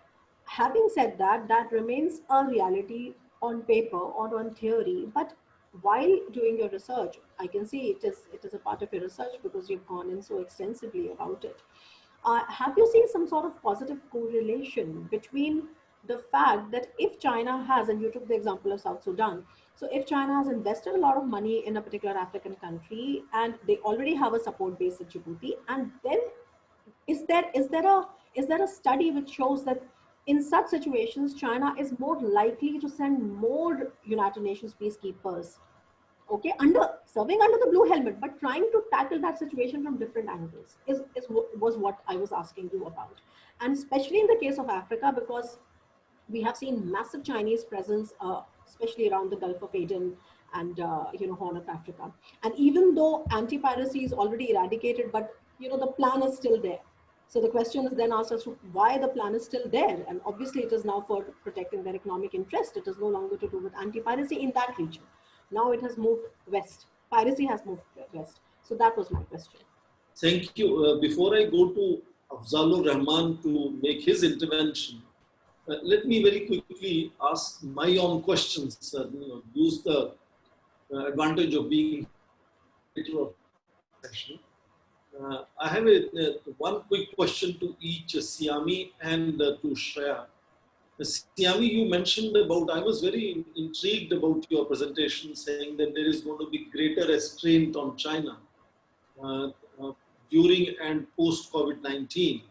having said that, that remains a reality on paper or on theory, but while doing your research, I can see it is a part of your research because you've gone in so extensively about it. Have you seen some sort of positive correlation between the fact that if China has, and you took the example of South Sudan, so if China has invested a lot of money in a particular African country and they already have a support base at Djibouti, and then is there a study which shows that in such situations, China is more likely to send more United Nations peacekeepers, okay, serving under the blue helmet, but trying to tackle that situation from different angles was what I was asking you about. And especially in the case of Africa, because we have seen massive Chinese presence, especially around the Gulf of Aden and Horn of Africa. And even though anti-piracy is already eradicated, but the plan is still there. So the question is then asked as to why the plan is still there. And obviously it is now for protecting their economic interest. It is no longer to do with anti-piracy in that region. Now it has moved west. Piracy has moved west. So that was my question. Thank you. Before I go to Afzalur Rahman to make his intervention, let me very quickly ask my own questions. Use the advantage of being a session. I have one quick question to each, Siami and to Shreya. Siami, you mentioned about, I was very intrigued about your presentation saying that there is going to be greater restraint on China during and post COVID-19.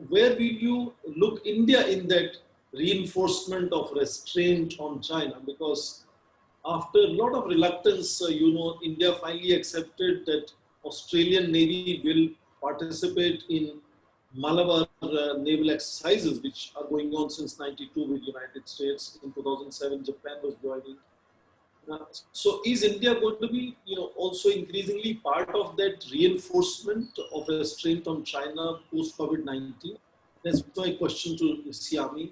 Where will you look India in that reinforcement of restraint on China? Because after a lot of reluctance, India finally accepted that Australian Navy will participate in Malabar naval exercises, which are going on since '92 with United States. In 2007, Japan was joining. So is India going to be, also increasingly part of that reinforcement of restraint on China post COVID-19? That's my question to Siami.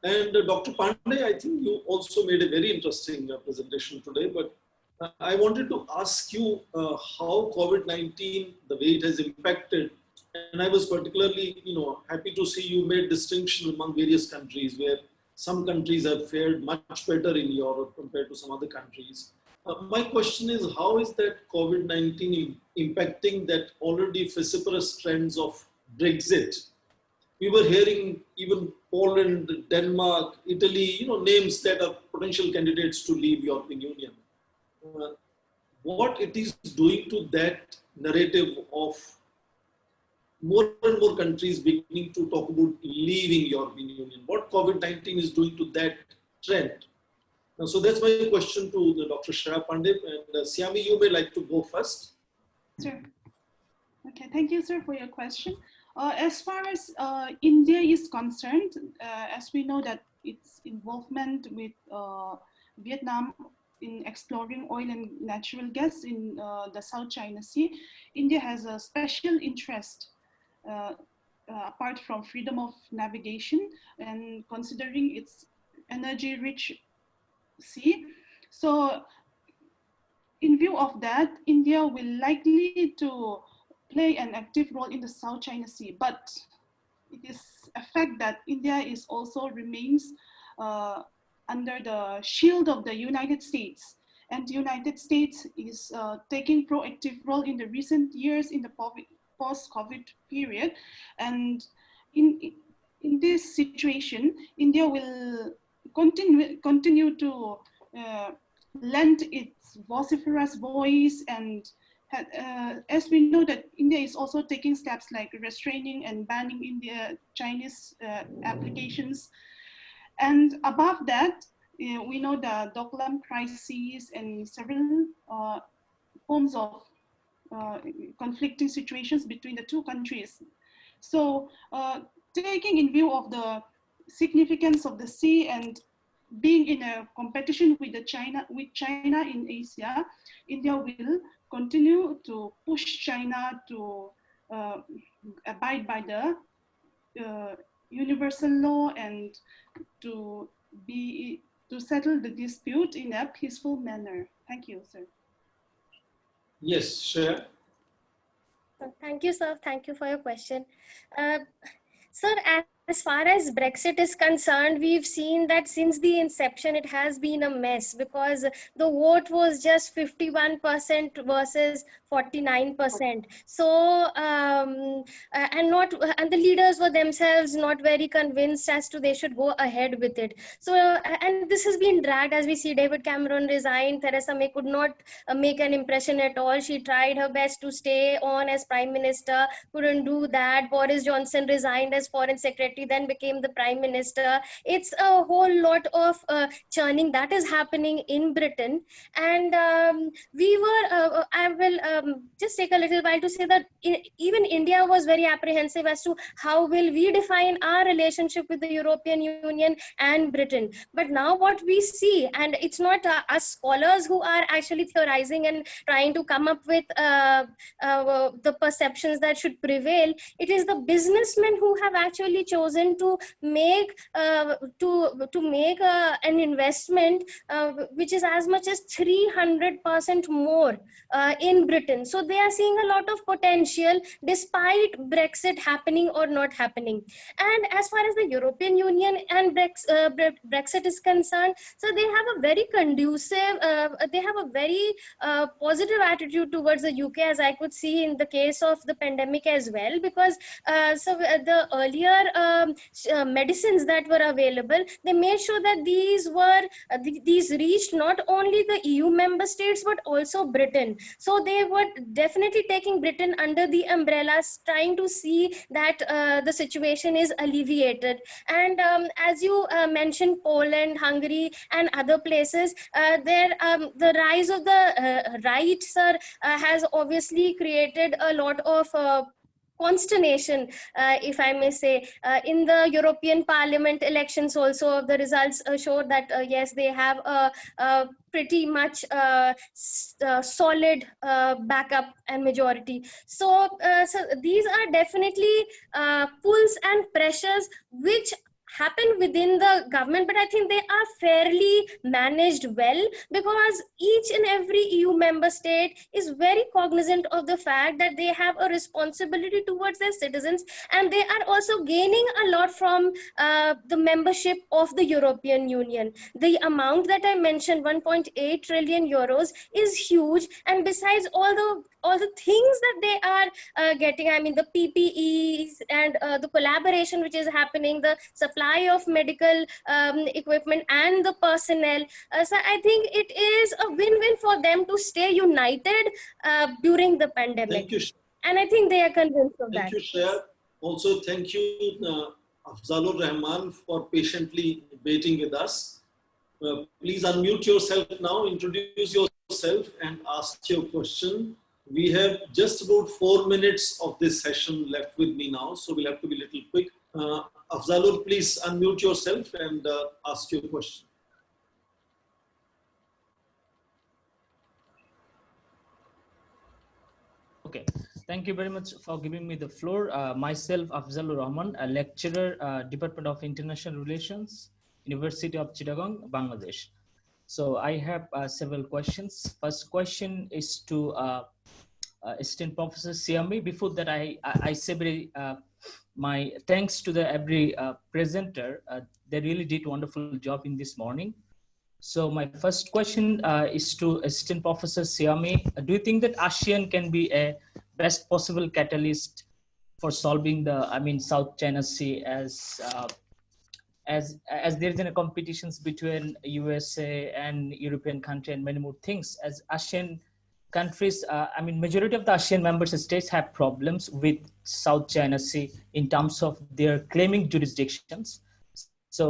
And Dr. Pandey, I think you also made a very interesting presentation today, but I wanted to ask you how COVID-19, the way it has impacted, and I was particularly, happy to see you made distinction among various countries where some countries have fared much better in Europe compared to some other countries. My question is, how is that COVID-19 impacting that already vociferous trends of Brexit? We were hearing even Poland, Denmark, Italy, names that are potential candidates to leave European Union. What it is doing to that narrative of more and more countries beginning to talk about leaving European Union, what COVID-19 is doing to that trend. So that's my question to the Dr. Shaya Pandey, and Siami, you may like to go first. Sure. Okay, thank you, sir, for your question. As far as India is concerned, as we know that its involvement with Vietnam in exploring oil and natural gas in the South China Sea, India has a special interest apart from freedom of navigation and considering its energy-rich sea. So in view of that, India will likely to play an active role in the South China Sea, but it is a fact that India is also remains under the shield of the United States, and the United States is taking proactive role in the recent years in the post-COVID period, and in this situation, India will continue to lend its vociferous voice, and as we know that India is also taking steps like restraining and banning India Chinese applications. And above that, we know the Doklam crisis and several forms of conflicting situations between the two countries. So taking in view of the significance of the sea and being in a competition with China in Asia, India will continue to push China to abide by the universal law and to settle the dispute in a peaceful manner. Thank you, sir. Yes, Shreya. Thank you, sir. Thank you for your question. Sir, as far as Brexit is concerned, we've seen that since the inception, it has been a mess because the vote was just 51% versus 49%. So, and the leaders were themselves not very convinced as to they should go ahead with it. So, and this has been dragged as we see. David Cameron resigned. Theresa May could not make an impression at all. She tried her best to stay on as Prime Minister, couldn't do that. Boris Johnson resigned as Foreign Secretary, then became the Prime Minister. It's a whole lot of churning that is happening in Britain. And I will just take a little while to say that even India was very apprehensive as to how will we define our relationship with the European Union and Britain. But now what we see, and it's not us scholars who are actually theorizing and trying to come up with the perceptions that should prevail, it is the businessmen who have actually chosen to make an investment which is as much as 300% more in Britain. So they are seeing a lot of potential despite Brexit happening or not happening. And as far as the European Union and Brexit is concerned, so they have a very conducive, they have a very positive attitude towards the UK, as I could see in the case of the pandemic as well, because the earlier medicines that were available, they made sure that these were these reached not only the EU member states but also Britain. So they were definitely taking Britain under the umbrellas, trying to see that the situation is alleviated. And as you mentioned, Poland, Hungary, and other places, the rise of the right, sir, has obviously created a lot of consternation, if I may say. In the European Parliament elections also, the results show that yes, they have a pretty much solid backup and majority. So, so these are definitely pulls and pressures which happen within the government, but I think they are fairly managed well, because each and every EU member state is very cognizant of the fact that they have a responsibility towards their citizens, and they are also gaining a lot from the membership of the European Union. The amount that I mentioned, 1.8 trillion euros, is huge, and besides all the things that they are getting, I mean the PPEs and the collaboration which is happening, the supply of medical equipment and the personnel. So I think it is a win-win for them to stay united during the pandemic. Thank you. And I think they are convinced of Thank that. you, Shreya. Also, thank you, Afzalur Rahman, for patiently waiting with us. Please unmute yourself now, introduce yourself and ask your question. We have just about 4 minutes of this session left with me now, so we'll have to be a little quick. Afzalur, please unmute yourself and ask your question. Okay, thank you very much for giving me the floor. Myself, Afzalur Rahman, a lecturer, Department of International Relations, University of Chittagong, Bangladesh. So I have several questions. First question is to esteemed Professor Siami. Before that, I say very my thanks to the every presenter. They really did wonderful job in this morning. So my first question is to esteemed Professor Siami. Do you think that ASEAN can be a best possible catalyst for solving the, I mean, South China Sea as there's a competitions between USA and European country and many more things, as ASEAN countries, I mean, majority of the ASEAN member states have problems with South China Sea in terms of their claiming jurisdictions. So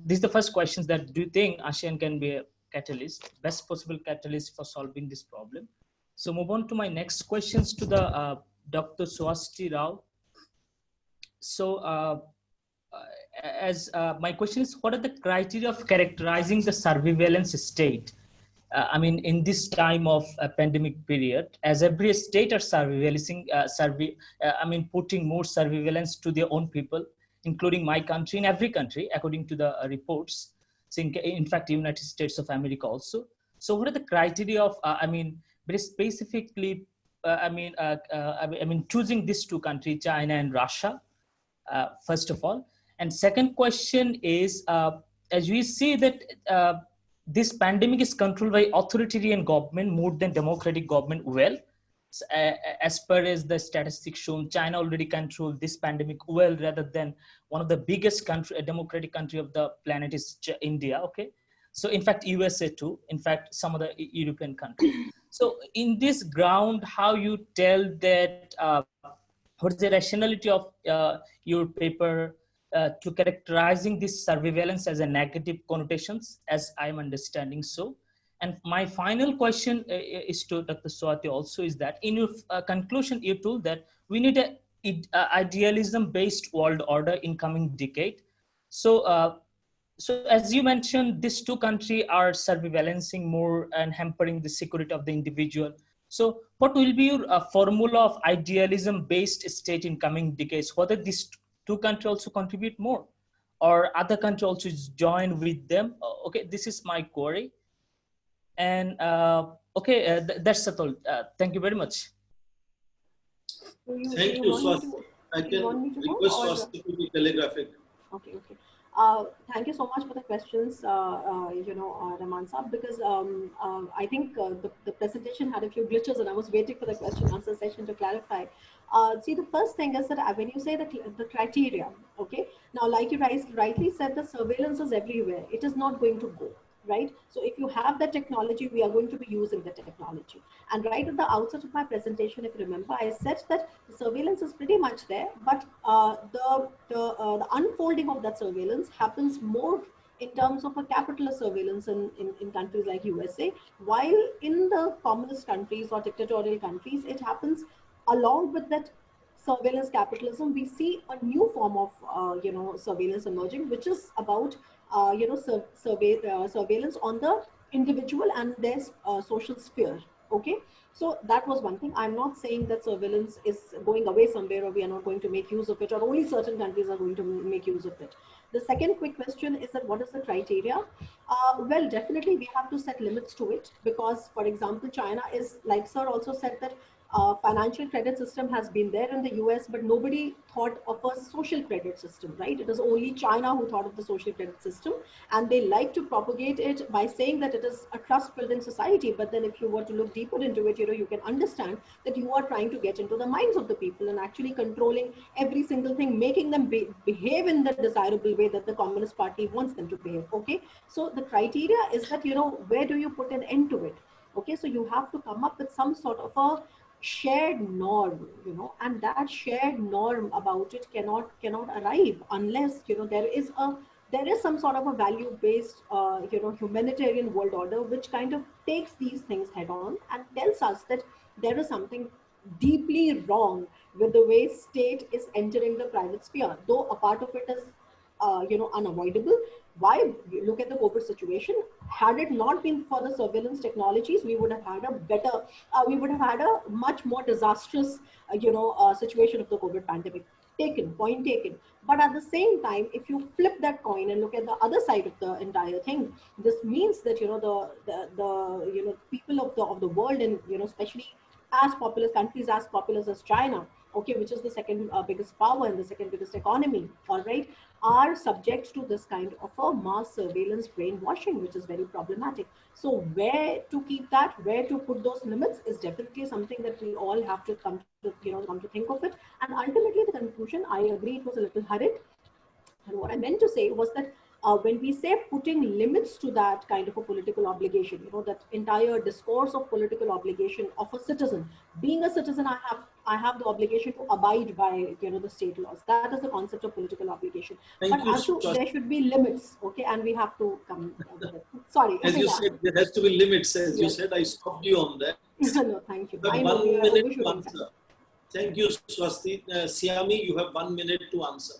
this is the first question, that do you think ASEAN can be a catalyst, best possible catalyst for solving this problem? So move on to my next questions to the Dr. Swasti Rao. So as my question is, what are the criteria of characterizing the surveillance state? I mean, in this time of a pandemic period, as every state are surveilling, I mean, putting more surveillance to their own people, including my country, in every country, according to the reports, in fact, United States of America also. So what are the criteria of, I mean, very specifically, I mean, choosing these two countries, China and Russia, first of all. And second question is, as we see that this pandemic is controlled by authoritarian government more than democratic government. Well, as per as the statistics shown, China already controlled this pandemic well, rather than one of the biggest country, a democratic country of the planet is India. Okay, so in fact USA too, in fact some of the European countries. So in this ground, how you tell that what's the rationality of your paper to characterizing this surveillance as a negative connotations, as I'm understanding so. And my final question is to Dr. Swati also, is that in your conclusion, you told that we need a idealism-based world order in coming decade. So, so as you mentioned, these two countries are surveillancing more and hampering the security of the individual. So what will be your formula of idealism-based state in coming decades? Whether these two countries also contribute more, or other countries also join with them? Okay, this is my query. And okay, that's all. Thank you very much. Thank you, Swasti. I can request Swasti to be telegraphic. Okay, okay. Thank you so much for the questions, Raman Saab, because I think the presentation had a few glitches and I was waiting for the question answer session to clarify. See, the first thing is that when you say the criteria, okay, now like you rightly said, the surveillance is everywhere. It is not going to go, right? So if you have the technology, we are going to be using the technology. And right at the outset of my presentation, if you remember, I said that the surveillance is pretty much there, but the unfolding of that surveillance happens more in terms of a capitalist surveillance in countries like USA, while in the communist countries or dictatorial countries, it happens along with that surveillance capitalism, we see a new form of surveillance emerging, which is about surveillance on the individual and their social sphere. Okay, so that was one thing. I'm not saying that surveillance is going away somewhere, or we are not going to make use of it, or only certain countries are going to make use of it. The second quick question is that what is the criteria? Well, definitely we have to set limits to it, because, for example, China is, like sir also said, that financial credit system has been there in the US, but nobody thought of a social credit system, right? It is only China who thought of the social credit system, and they like to propagate it by saying that it is a trust building society. But then if you were to look deeper into it, you can understand that you are trying to get into the minds of the people and actually controlling every single thing, making them behave in the desirable way that the Communist Party wants them to behave. Okay, so the criteria is that, where do you put an end to it? Okay, so you have to come up with some sort of a shared norm, and that shared norm about it cannot arrive unless there is some sort of a value based humanitarian world order, which kind of takes these things head on and tells us that there is something deeply wrong with the way state is entering the private sphere, though a part of it is unavoidable. Why? Look at the COVID situation. Had it not been for the surveillance technologies, we would have had we would have had a much more disastrous, situation of the COVID pandemic. Point taken. But at the same time, if you flip that coin and look at the other side of the entire thing, this means that the people of the world, and especially as populous countries as populous as China, okay, which is the second biggest power and the second biggest economy, all right, are subject to this kind of a mass surveillance brainwashing, which is very problematic. So where to keep that, where to put those limits, is definitely something that we all have to come to think of it. And ultimately, the conclusion, I agree, it was a little hurried. And what I meant to say was that when we say putting limits to that kind of a political obligation, that entire discourse of political obligation of a citizen, being a citizen, I have the obligation to abide by the state laws. That is the concept of political obligation. Thank you, There should be limits, okay, and we have to come with it. Sorry. As you said, there has to be limits. As you said, I stopped you on that. No, thank you. You have 1 minute to answer. Thank you, Swasti. Siami, you have 1 minute to answer.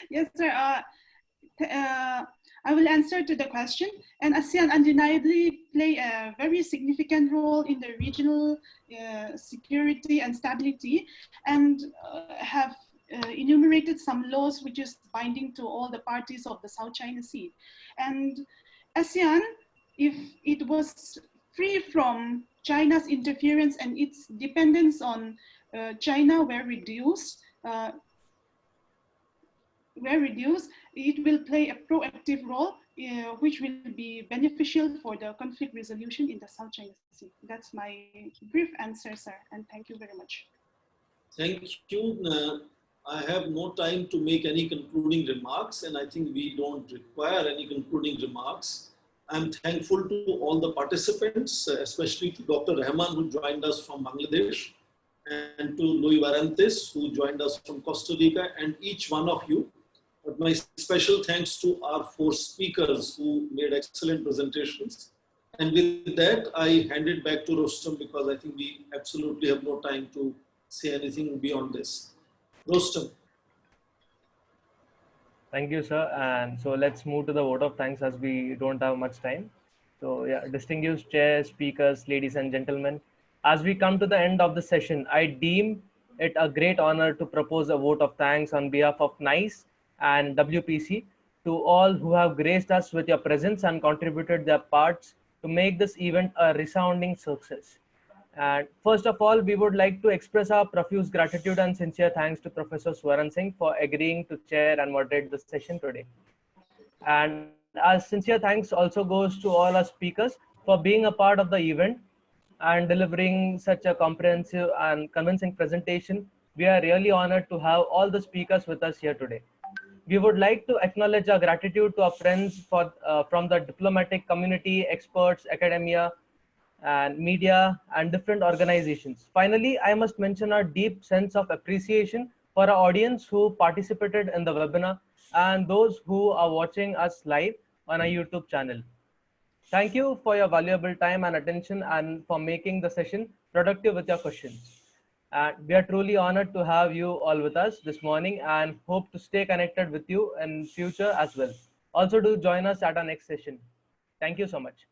Yes, sir. I will answer to the question. And ASEAN undeniably play a very significant role in the regional security and stability, and have enumerated some laws which is binding to all the parties of the South China Sea. And ASEAN, if it was free from China's interference and its dependence on China were reduced, it will play a proactive role, which will be beneficial for the conflict resolution in the South China Sea. That's my brief answer, sir, and thank you very much. Thank you. I have no time to make any concluding remarks, and I think we don't require any concluding remarks. I'm thankful to all the participants, especially to Dr. Rahman, who joined us from Bangladesh, and to Louis Varantes, who joined us from Costa Rica, and each one of you. But my special thanks to our 4 speakers who made excellent presentations. And with that, I hand it back to Rostam, because I think we absolutely have no time to say anything beyond this. Rostam. Thank you, sir. And so let's move to the vote of thanks, as we don't have much time. So yeah, distinguished chair, speakers, ladies and gentlemen, as we come to the end of the session, I deem it a great honor to propose a vote of thanks on behalf of NICE and WPC to all who have graced us with your presence and contributed their parts to make this event a resounding success. And first of all, we would like to express our profuse gratitude and sincere thanks to Professor Swaran Singh for agreeing to chair and moderate the session today. And our sincere thanks also goes to all our speakers for being a part of the event and delivering such a comprehensive and convincing presentation. We are really honored to have all the speakers with us here today. We would like to acknowledge our gratitude to our friends from the diplomatic community, experts, academia, and media, and different organizations. Finally, I must mention our deep sense of appreciation for our audience who participated in the webinar and those who are watching us live on our YouTube channel. Thank you for your valuable time and attention, and for making the session productive with your questions. And we are truly honored to have you all with us this morning and hope to stay connected with you in future as well. Also do join us at our next session. Thank you so much.